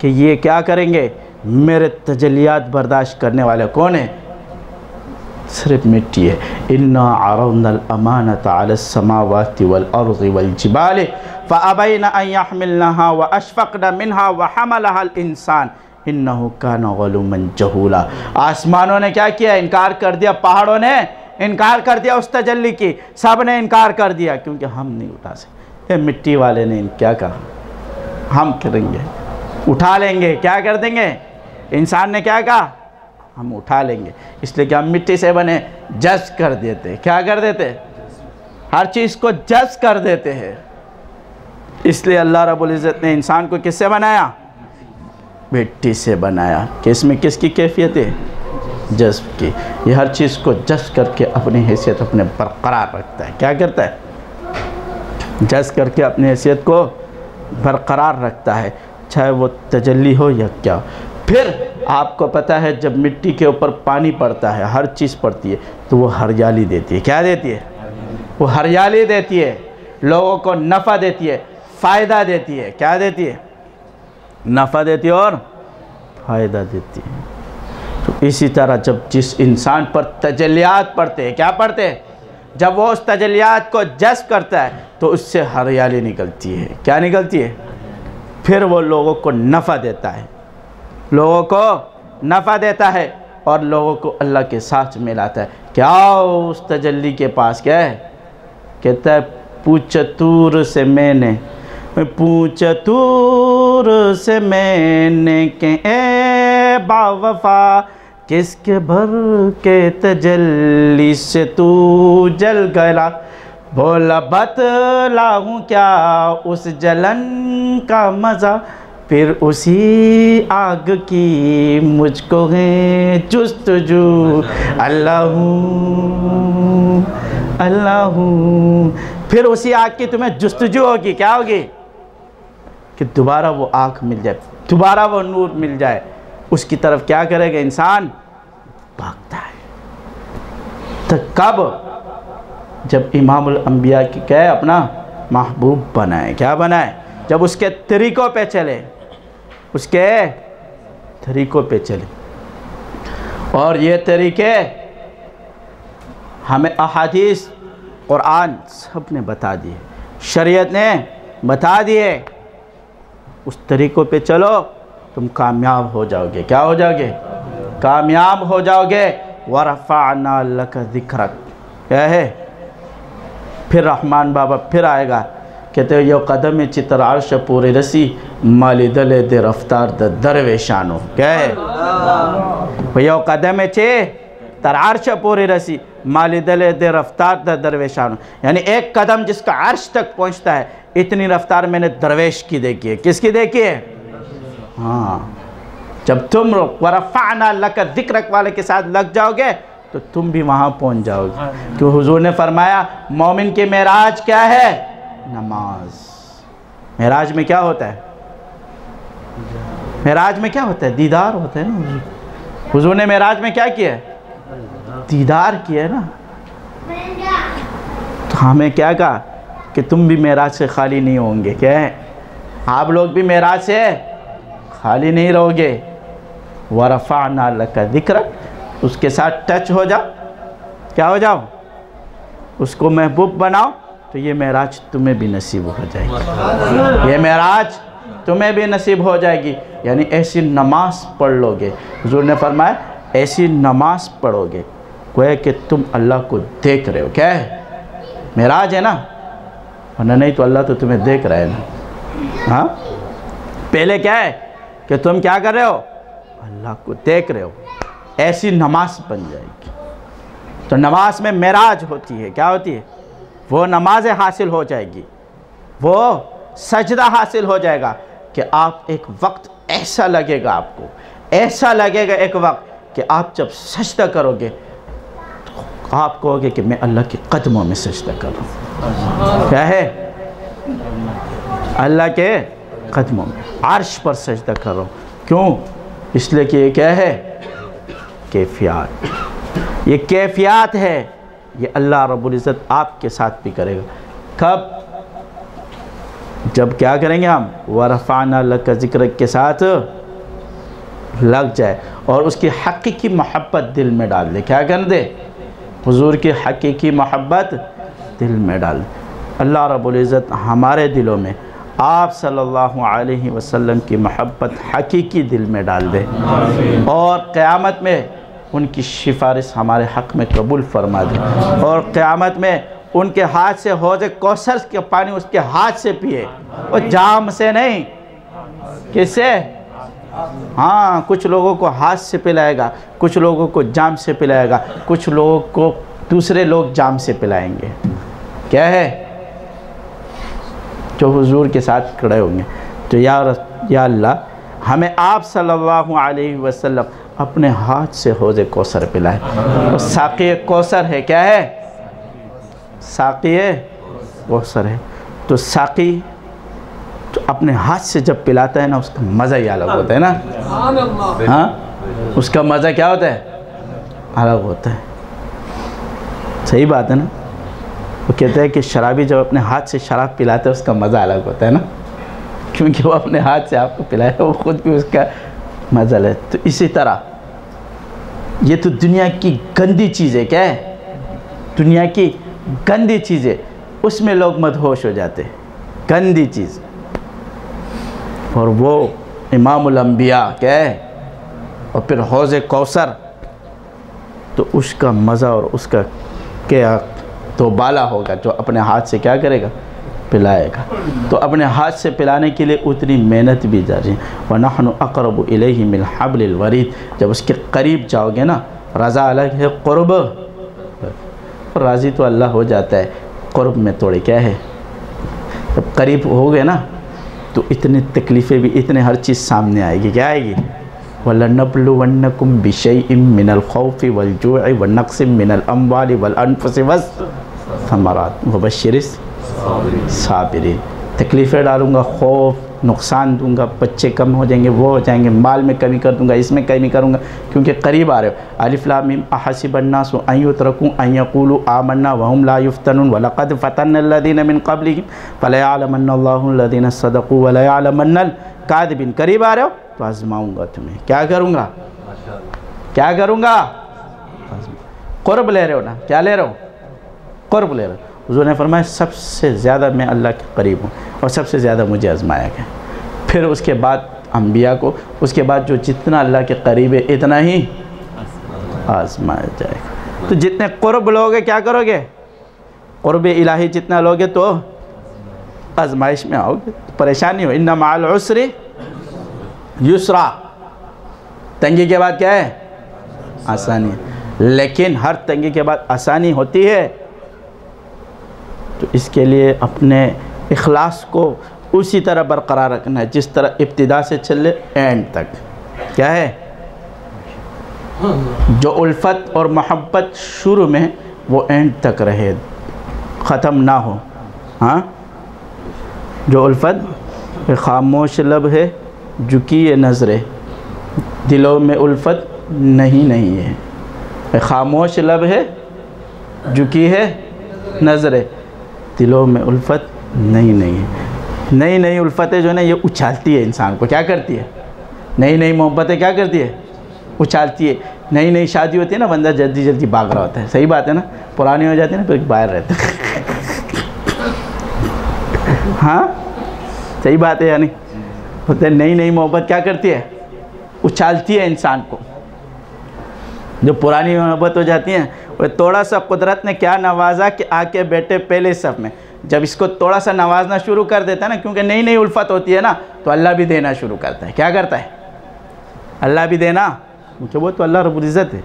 कि ये क्या करेंगे? मेरे तजलियात बर्दाश्त करने वाले कौन है? सिर्फ मिट्टी है। इन्ना अरदनल अमानत अलस समावाति वल अर्ज़ि वल जिबाल फ़अबैना अन यहमिलनहा व अशफ़क़ना मिनहा व हमलहल इंसान इन्नहु काना ज़लूमन जहूला। आसमानों ने क्या किया? इनकार कर दिया। पहाड़ों ने इनकार कर दिया उस तजल्ली की। सब ने इनकार कर दिया, क्योंकि हम नहीं उठा सकते। ये मिट्टी वाले ने क्या कहा? हम करेंगे, उठा लेंगे। क्या कर देंगे? इंसान ने क्या कहा? हम उठा लेंगे। इसलिए कि हम मिट्टी से बने, जज्ब कर देते। क्या कर देते? हर चीज़ को जज्ब कर देते हैं। इसलिए अल्लाह रब्बुल इज़्ज़त ने इंसान को किससे बनाया? मिट्टी से बनाया। कि इसमें किसकी कैफियत है? जज्ब की। ये हर चीज़ को जज्ब करके अपनी हैसियत अपने बरकरार रखता है। क्या करता है? जज्ब करके अपनी हैसियत को बरकरार रखता है, चाहे वो तजल्ली हो या क्या। फिर आपको पता है, जब मिट्टी के ऊपर पानी पड़ता है, हर चीज़ पड़ती है, तो वो हरियाली देती है। क्या देती है? वो हरियाली देती है, लोगों को नफ़ा देती है, फ़ायदा देती है। क्या देती है? नफ़ा देती है और फ़ायदा देती है। तो इसी तरह जब जिस इंसान पर तजलियात पड़ते हैं, क्या पड़ते हैं? जब वो उस तजलियात को जज्ब करता है तो उससे हरियाली निकलती है। क्या निकलती है? फिर वो लोगों को नफ़ा देता है, लोगों को नफ़ा देता है और लोगों को अल्लाह के साथ मिलाता है। क्या उस तजल्ली के पास क्या है? कहता है पूछ तूर से मैंने, पूछ तूर से मैंने के ए बावफा, किसके भर के तजल्ली से तू जल गया, बोला बतलाऊं क्या उस जलन का मज़ा, फिर उसी आग की मुझको है जुस्तजू, अल्लाहू अल्लाहू। फिर उसी आग की तुम्हें जुस्तजू होगी, क्या होगी? कि दोबारा वो आग मिल जाए, दोबारा वो नूर मिल जाए। उसकी तरफ क्या करेगा इंसान? भागता है। तो कब? जब इमामुल अंबिया की क्या अपना महबूब बनाए, क्या बनाए? जब उसके तरीक़ों पे चले, उसके तरीक़ों पे चले। और ये तरीक़े हमें अहादीस कुरान सब ने बता दिए, शरीयत ने बता दिए। उस तरीक़ों पे चलो, तुम कामयाब हो जाओगे। क्या हो जाओगे? कामयाब हो जाओगे। वरफ़अना लक ज़िक्रक, क्या है? फिर रहमान बाबा फिर आएगा, कहते हो यो कदम चित्र अर्श पूरे रसी, माली दले दे रफ्तार द दरवेशानो, क्या है? यो कदम चे तरआर्श पूरे रसी, माली दले दे रफ्तार द दरवेशानो, यानी एक कदम जिसका अर्श तक पहुंचता है, इतनी रफ्तार मैंने दरवेश की देखी है। किसकी देखी है? हाँ, जब तुम वरफ़अना लक ज़िक्रक वाले के साथ लग जाओगे तो तुम भी वहाँ पहुँच जाओगे। क्यों? हुजूर ने फरमाया मोमिन की मेराज क्या है? नमाज। मेराज में क्या होता है? मेराज में क्या होता है? दीदार होता है ना। हुजूर ने मेराज में क्या किया है? दीदार किया है ना। तो हमें क्या कहा कि तुम भी मेराज से खाली नहीं होंगे। क्या है? आप लोग भी मेराज से खाली नहीं रहोगे। वरफ़अना लक ज़िक्रक, उसके साथ टच हो जाओ, क्या हो जाओ? उसको महबूब बनाओ, तो ये मेराज तुम्हें भी नसीब हो जाएगी। ये मेराज तुम्हें भी नसीब हो जाएगी। यानी ऐसी नमाज पढ़ लोगे, हुजूर ने फरमाया ऐसी नमाज पढ़ोगे गोया कि तुम अल्लाह को देख रहे हो। क्या है? मेराज है ना, वरना नहीं तो अल्लाह तो तुम्हें देख रहा है ना। हाँ, पहले क्या है कि तुम क्या कर रहे हो? अल्लाह को देख रहे हो। ऐसी नमाज बन जाएगी। तो नमाज में मेराज होती है। क्या होती है? वो नमाज हासिल हो जाएगी, वो सजदा हासिल हो जाएगा कि आप एक वक्त ऐसा लगेगा, आपको ऐसा लगेगा एक वक्त कि आप जब सजदा करोगे तो आप कहोगे कि मैं अल्लाह के कदमों में सजदा कर रहा हूँ। क्या है? अल्लाह के कदमों में, अर्श पर सजदा कर रहा हूँ। क्यों? इसलिए कि ये क्या है? कैफियत। ये कैफियत है, ये अल्लाह रब्बुल इज़्ज़त आपके साथ भी करेगा। कब? जब क्या करेंगे हम? वरफ़अना लक ज़िक्रक के साथ लग जाए और उसकी हकीकी मोहब्बत दिल में डाल दे। क्या कर दे? हुजूर की हकीकी मोहब्बत दिल में डाल दे। अल्लाह रब्बुल इज़्ज़त हमारे दिलों में आप सल्लल्लाहु अलैहि वसल्लम की मोहब्बत हकीकी दिल में डाल दे और क़यामत में उनकी सिफारिश हमारे हक़ में कबूल फरमा दे और क़यामत में उनके हाथ से हौज़ कौसर के पानी उसके हाथ से पिए, और जाम से नहीं। किससे? हाँ, कुछ लोगों को हाथ से पिलाएगा, कुछ लोगों को जाम से पिलाएगा, कुछ लोगों को दूसरे लोग जाम से पिलाएंगे। क्या है? जो हुजूर के साथ खड़े होंगे। तो या अल्लाह हमें आप सल्लल्लाहु अलैहि वसल्लम अपने हाथ से हौज़ कौसर पिलाए। और साक़ी कौसर है। क्या है? साक़ी कौसर है। तो साक़ी तो अपने हाथ से जब पिलाता है ना, उसका मज़ा ही अलग होता है ना। हाँ, उसका मज़ा क्या होता है? अलग होता है। सही बात है ना। वो कहते हैं कि शराबी जब अपने हाथ से शराब पिलाता है उसका मज़ा अलग होता है ना, क्योंकि वो अपने हाथ से आपको पिलाया, वो ख़ुद भी उसका मज़ा ले। तो इसी तरह ये तो दुनिया की गंदी चीज़ है। क्या है? दुनिया की गंदी चीज़ें, उसमें लोग मदहोश हो जाते हैं। गंदी चीज़, और वो इमामुल अंबिया क्या है, और फिर हौज़ कौसर, तो उसका मज़ा और उसका क्या तो बाला होगा जो अपने हाथ से क्या करेगा, पिलाएगा। तो अपने हाथ से पिलाने के लिए उतनी मेहनत भी जारी है। व नहनु अक़रबु इलैहि मिन हब्लिल वरीद, जब उसके करीब जाओगे ना, रज़ा अलग है, क़ुर्ब, राज़ी तो अल्लाह हो जाता है, क़ुर्ब में थोड़े क्या है, जब करीब हो गए ना तो इतनी तकलीफ़ें भी, इतने हर चीज़ सामने आएगी। क्या आएगी, वलनब्लुवन्नकुम बिशैइन मिनल खौफ़ि वल जू'i व नक़्सिम मिनल अम्वालि वल अनफ़ुसि वस्समरात वबश्शिरिस साबिरीन। तकलीफ़ें डालूँगा, खौफ, नुकसान दूंगा, बच्चे कम हो जाएंगे, वो हो जाएंगे, माल में कमी कर दूंगा, इसमें कमी करूँगा, क्योंकि करीब आ रहे हो। अलिफ लाम मीम अहसिबन्नासु अन युत्रकू अन यक़ूलू आमन्ना वहुम ला युफ्तनून वलक़द फ़तन्नल्लज़ीना मिन क़ब्लिहिम फ़लयअलमन्नल्लाहु अल्लज़ीना सदक़ू वलयअलमन्नल काज़िबीन। करीब आ रहे हो तो आज़माऊँगा तुम्हें, क्या करूँगा, क्या करूँगा, क़ुर्ब ले रहे हो ना, क्या ले रहे हो, क़ुर्ब ले रहे हो। हुज़ूर ने फरमाया सबसे ज़्यादा मैं अल्लाह के करीब हूँ और सबसे ज़्यादा मुझे आज़माया गया। फिर उसके बाद अम्बिया को, उसके बाद जो जितना अल्लाह के करीब है इतना ही आज़माया जाएगा। तो जितने क़ुर्ब लोगे क्या करोगे, क़ुर्ब इलाही जितना लोगे तो आज़माइश में आओगे, परेशानी हो। इन्ना मअल उसरि युसरा, तंगी के बाद क्या है, आसानी है। लेकिन हर तंगी के बाद आसानी होती है, तो इसके लिए अपने इखलास को उसी तरह बरकरार रखना है जिस तरह इब्तिदा से चले एंड तक। क्या है, जो उल्फत और मोहब्बत शुरू में वो एंड तक रहे, ख़त्म ना हो। हाँ, जो उल्फत खामोश लब है, झुकी ये नज़रें, दिलों में उल्फत नहीं है। खामोश लब है, झुकी है नज़रें, दिलों में उल्फत नहीं है। नई उल्फतें जो है ना, ये उछालती है इंसान को, क्या करती है, नई मोहब्बतें क्या करती है, उछालती है। नई शादी होती है ना, बंदा जल्दी जल्दी भाग रहा होता है, सही बात है ना। पुरानी हो जाती है ना, फिर बाहर रहता है। हाँ, सही बात है, यानी होते नई मोहब्बत क्या करती है, उछालती है इंसान को। जो पुरानी मोहब्बत हो जाती है, वो थोड़ा सा कुदरत ने क्या नवाजा कि आके बैठे पहले सब में। जब इसको थोड़ा सा नवाजना शुरू कर देता है ना, क्योंकि नई उल्फत होती है ना, तो अल्लाह भी देना शुरू करता है। क्या करता है, अल्लाह भी देना, क्योंकि वो तो अल्लाह रब्बुल इज़्ज़त है,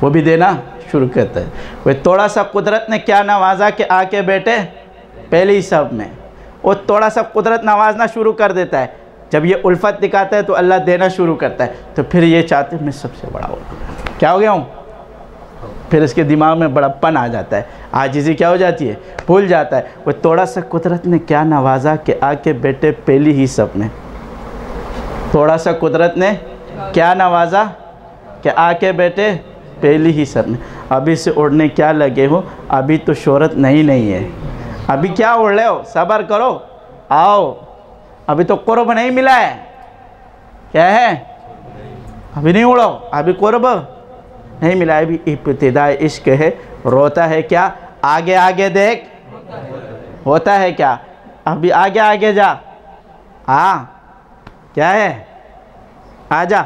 वो भी देना शुरू करता है। वो थोड़ा सा कुदरत ने क्या नवाजा कि आके बैठे पहले ही सब में, वो थोड़ा सा कुदरत नवाजना शुरू कर देता है। जब ये उल्फत दिखाता है तो अल्लाह देना शुरू करता है, तो फिर ये चाहते मैं सबसे बड़ा हो, क्या हो गया हूँ, फिर इसके दिमाग में बड़प्पन आ जाता है, आजिज़ी क्या हो जाती है, भूल जाता है। वो थोड़ा सा कुदरत ने क्या नवाजा कि आके बैठे पहली ही सब में। थोड़ा सा कुदरत ने क्या नवाजा कि आके बैठे पहली ही सब में। अभी से उड़ने क्या लगे हो, अभी तो शोहरत नहीं है, अभी क्या उड़ रहे हो, सब्र करो, आओ, अभी तो क़ुर्ब नहीं मिला है। क्या है, अभी नहीं उड़ो, अभी क़ुर्ब नहीं मिला है, अभी इब्तिदाए इश्क है। रोता है क्या, आगे आगे देख, होता है क्या, अभी आगे आगे जा, क्या है, आ जा,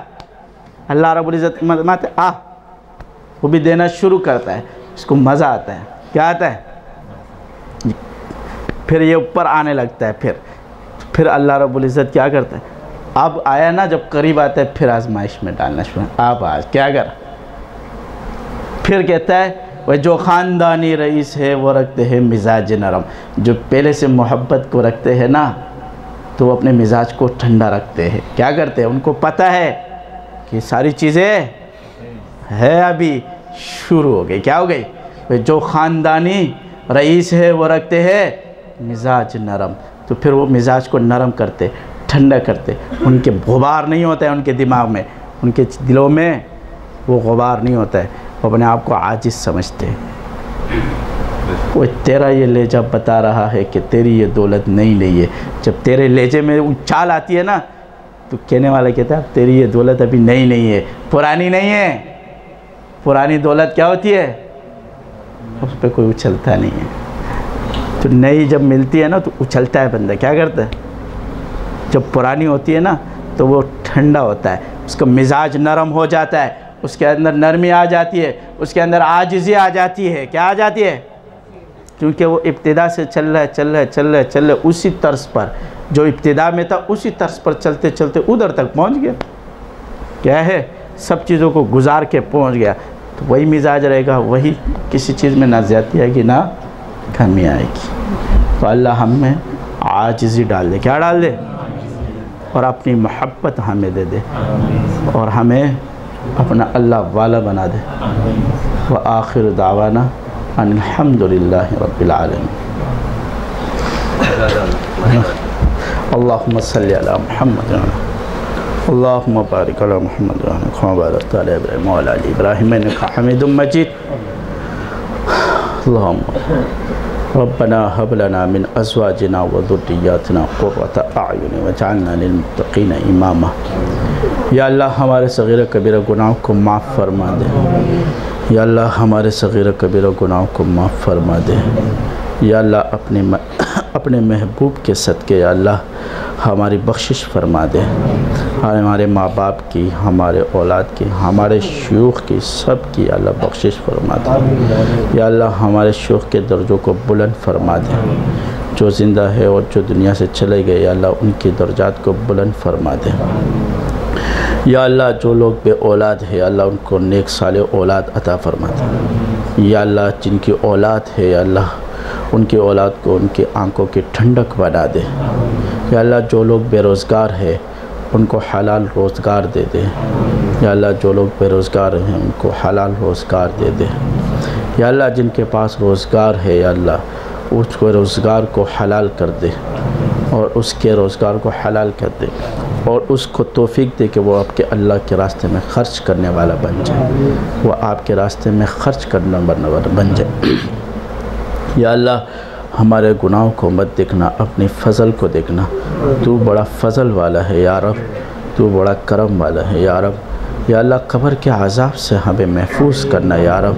अल्लाह रब्बुल इज़्ज़त माते आ, वो भी देना शुरू करता है, इसको मज़ा आता है। क्या आता है, फिर ये ऊपर आने लगता है। फिर अल्लाह रब्बुल इज़्ज़त क्या करता है, अब आया ना, जब करीब आता है फिर आजमाइश में डालना शुरू। अब आज क्या कर, फिर कहता है वह जो ख़ानदानी रईस है वो रखते हैं मिजाज नरम। जो पहले से मोहब्बत को रखते हैं ना, तो वो अपने मिजाज को ठंडा रखते हैं। क्या करते हैं, उनको पता है कि सारी चीज़ें है अभी शुरू हो गई। क्या हो गई, वह जो ख़ानदानी रईस है वो रखते हैं मिजाज नरम, तो फिर वो मिजाज को नरम करते, ठंडा करते। उनके गुबार नहीं होता है उनके दिमाग में, उनके दिलों में वो गुबार नहीं होता है, वो अपने आप को आजिज़ समझते हैं। वो तेरा ये लहजा बता रहा है कि तेरी ये दौलत नहीं है। जब तेरे लहजे में उछाल आती है ना, तो कहने वाला कहता है तेरी ये दौलत अभी नहीं है, पुरानी नहीं है। पुरानी दौलत क्या होती है, उस पर कोई उछलता नहीं है। तो नई जब मिलती है ना, तो उछलता है बंदा, क्या करता है, जब पुरानी होती है ना तो वो ठंडा होता है, उसका मिजाज नरम हो जाता है, उसके अंदर नरमी आ जाती है, उसके अंदर आजिज़ी आ जाती है। क्या आ जाती है? क्योंकि वो इब्तिदा से चल रहा है उसी तर्ज पर, जो इब्तिदा में था उसी तर्ज पर चलते चलते उधर तक पहुंच गया। क्या है? सब चीज़ों को गुजार के पहुंच गया। तो वही मिजाज रहेगा, वही किसी चीज़ में ना ज़्यादती आएगी ना कमी आएगी। तो अल्लाह हम में आजिज़ी डाल दे। क्या डाल दे? और अपनी मोहब्बत हमें दे दे और हमें अपना अल्लाह वाला बना दे। व आखिर दावाना अल्हम्दुलिल्लाहि रब्बिल आलमीन। अल्लाहुम्मा सल्लि अला मुहम्मद अल्लाहुम्मा बारिक अला मुहम्मद कमा बारकता अला इब्राहीम व अला आलि इब्राहीम इन्नका हमीदुम मजीद। अल्लाहुम्मा रब्बना हब लना मिन अज़वाजिना व ज़ुर्रिय्यातिना क़ुर्रता अयुन वजअलना लिलमुत्तक़ीना इमामा। या अल्लाह हमारे सग़ीर कबीरा गुनाहों को माफ़ फरमा दे। या अल्लाह हमारे सग़ीर कबीरा गुनाहों को माफ़ फरमा दे। या अल्लाह अपने महबूब के सदक़े या अल्लाह हमारी बख्शिश फरमा दे। हमारे माँ बाप की, हमारे औलाद की, हमारे शयूख़ की, सब की अल्लाह बख्शिश फरमा दे। या अल्लाह हमारे शयूख़ के दर्जों को बुलंद फरमा दे। जो ज़िंदा है और जो दुनिया से चले गए या अल्लाह उनकी दर्जात को बुलंद फरमा दे। या अल्लाह जो लोग बे औलाद है अल्लाह उनको नेक साले औलाद अता फरमा दे। या अल्लाह जिनकी औलाद है या अल्लाह उनकी औलाद को उनकी आंखों की ठंडक बना दे। या अल्लाह जो लोग बेरोज़गार है उनको हलाल रोज़गार दे दे। या अल्लाह जो लोग बेरोज़गार हैं उनको हलाल रोज़गार दे दे। या अल्लाह जिनके पास रोज़गार है या अल्लाह उसको रोज़गार को हलाल कर दे और उसके रोज़गार को हलाल कर दे और उसको तौफीक दे कि वो आपके अल्लाह के रास्ते में ख़र्च करने वाला बन जाए, वो आपके रास्ते में ख़र्च करने वाला बन जाए। या अल्लाह हमारे गुनाहों को मत देखना, अपने फ़ज़ल को देखना। तू बड़ा फ़ज़ल वाला है या रब, तू बड़ा करम वाला है या रब। या अल्लाह कब्र के अज़ाब से हमें महफूज करना या रब,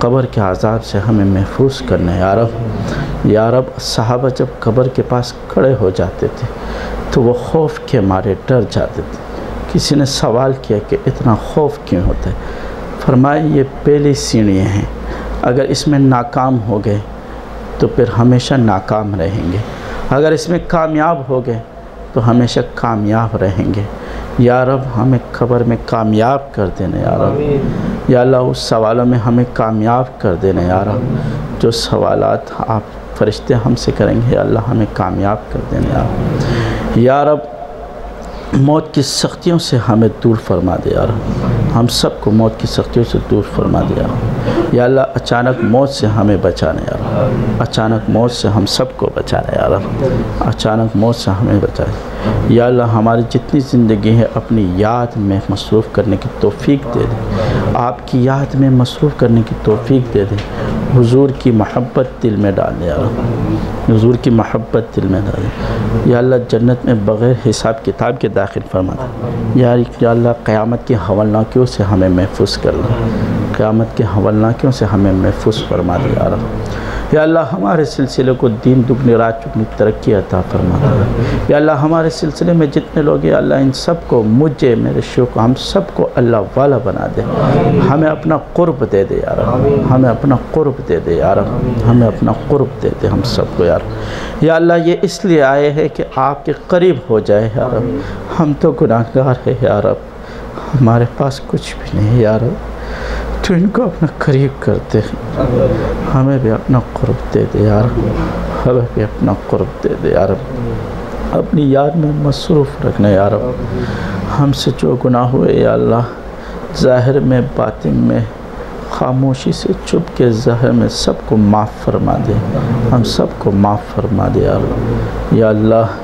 कब्र के अज़ाब से हमें महफूज करना या रब। या रब सहाबा जब कब्र के पास खड़े हो जाते थे तो वो खौफ के मारे डर जाते थे। किसी ने सवाल किया कि इतना खौफ क्यों होता है? फरमाया ये पहली सीढ़ियाँ हैं, अगर इसमें नाकाम हो गए तो फिर हमेशा नाकाम रहेंगे, अगर इसमें कामयाब हो गए तो हमेशा कामयाब रहेंगे। या रब हमें खबर में कामयाब कर देना या रब। या अल्लाह उस सवालों में हमें कामयाब कर देना या रब। जो सवालात आप फरिश्ते हमसे करेंगे अल्लाह हमें कामयाब कर देना या रब। या रब मौत की सख्तियों से हमें दूर फरमा दे या रब, हम सबको मौत की सख्तियों से दूर फरमा दे या रब। या अल्लाह अचानक मौत से हमें बचाना या रब, अचानक मौत से हम सबको बचाना या रब, अचानक मौत से हमें बचाए। या अल्लाह हमारी जितनी ज़िंदगी है अपनी याद में मसरूफ़ करने की तौफ़ीक दे दे, आपकी याद में मसरूफ़ करने की तौफ़ीक दे दे। हुजूर की मोहब्बत दिल में डाल दे या रब, हुजूर की मोहब्बत दिल में डाल दे। या अल्लाह जन्नत में बग़ैर हिसाब किताब के दाखिल फरमा दे। या अल्लाह क़यामत की हवलनाकियों से हमें महफूज कर लो, क़यामत के हवलनाकियों से हमें महफूज फरमा दे या रब। या अल्लाह हमारे सिलसिले को दीन दुगनी रात चुगनी तरक्की अता फरमा दे। या अल्लाह हमारे सिलसिले में जितने लोग हैं अल्लाह इन सब को, मुझे, मेरे शो को, हम सब को अल्लाह वाला बना दे। हमें अपना क़ुर्ब दे दे या रब, हमें अपना क़ुर्ब दे दे या रब, हमें अपना क़ुर्ब दे दे हम सबको या रब। या अल्लाह ये इसलिए आए हैं कि आपके करीब हो जाए या रब। हम तो गुनाहगार है या रब, हमारे पास कुछ भी नहीं है या रब, तो इनको अपना करीब करते हैं, हमें भी अपना क़ुर्ब दे दे यार, हमें भी अपना क़ुर्ब दे दे यार, अपनी याद में मसरूफ़ रखना यार। हमसे जो गुनाह हुए या अल्लाह, ज़ाहिर में, बातिन में, खामोशी से, चुप के ज़ाहिर में, सबको माफ़ फरमा दे, हम सबको माफ़ फरमा दे यार। या अल्लाह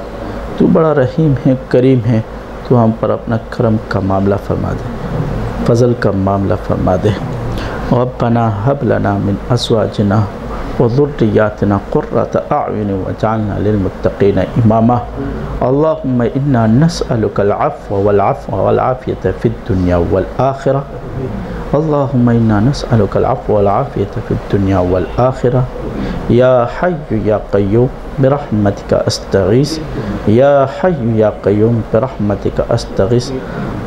तू बड़ा रहीम है, करीम है, तो हम पर अपना करम का मामला फरमा दे, फ़ज़ल का मामला फरमा दे। रब्बना हब लना मिन अज़वाजिना व ज़ुर्रिय्यातिना क़ुर्रता अयुन वजअलना लिलमुत्तक़ीना इमामा। अल्लाहुम्मा इन्ना नस्अलुकल अफ़्व वल आफ़ियता फ़िद दुनिया वल आख़िरह। अल्लाहुम्मा इन्ना नस्अलुकल अफ़्व वल आफ़ियत फ़िद दुनिया वल आखिरह या हय्यु या क़य्यूम बिरहमतिका अस्तगीस या हय्यु या क़य्यूम बिरहमतिका अस्तगीस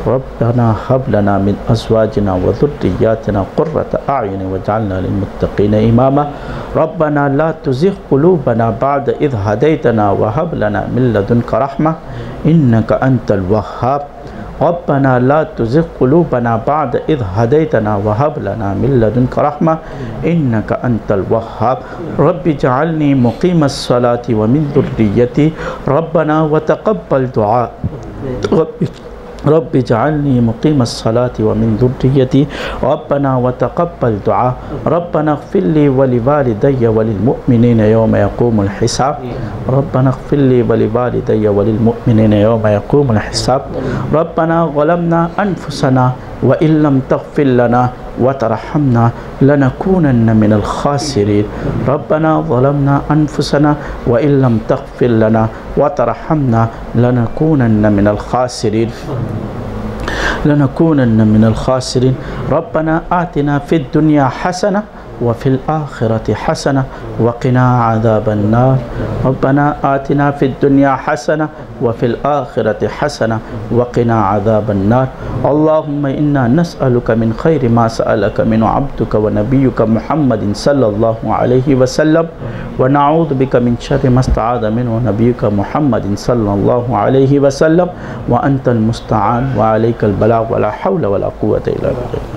रब्बना हब लना मिन अज़वाजिना व ज़ुर्रिय्यातिना क़ुर्रता अ'युन वजअलना लिलमुत्तक़ीना इमामा रब्बना ला तुज़िग़ क़ुलूबना बअद इज़ हदैतना व हब लना मिन लदुनका रहमा इन्नका अंतल वह्हाब रब्बना ला तुज़िग़ क़ुलूबना बअद इज़ हदैतना व हब लना मिन लदुनका रहमा इन्नका अंतल वह्हाब रब्बि जअलनी मुक़ीमस्सलाति व मिन ज़ुर्रिय्यती रब्बना व तक़ब्बल दुआ रब्बि जअलनी मुक़ीमस्सलाति व मिन ज़ुर्रिय्यती रब्बना व तक़ब्बल दुआ रब्बना इग़फ़िरली व लिवालिदैया व लिलमुअ्मिनीना यौम यक़ूमुल हिसाब रब्बना इग़फ़िरली व लिवालिदैया व लिलमुअ्मिनीना यौम यक़ूमुल हिसाब रब्बना ज़लमना अनफुसना व इल्लम तग़फ़िर लना व तरहमना लनकूनन्न मिनल ख़ासिरीन रब्बना ज़लमना अनफुसना व इल्लम तग़फ़िर लना व तरहमना लनकूनन्न मिनल ख़ासिरीन रब्बना आतिना फ़िद दुनिया हसना व फ़िल आखिरति हसना व क़िना अज़ाबन्नार रब्बना आतिना फ़िद दुनिया हसना व फ़िल आखिरति हसना व क़िना अज़ाबन्नार अल्लाहुम्मा इन्ना नस्अलुका मिन खैरि मा सअलका मिन अब्दुका व नबियुका मुहम्मदिन सल्लल्लाहु अलैहि वसल्लम व नऊज़ु बिका मिन शर्रि मा इस्तआज़ मिन्हु नबियुका मुहम्मदिन सल्लल्लाहु अलैहि वसल्लम व अंतल मुस्तआन व अलैकल बलाग व ला हौला व ला कुव्वता इल्ला बिल्लाह।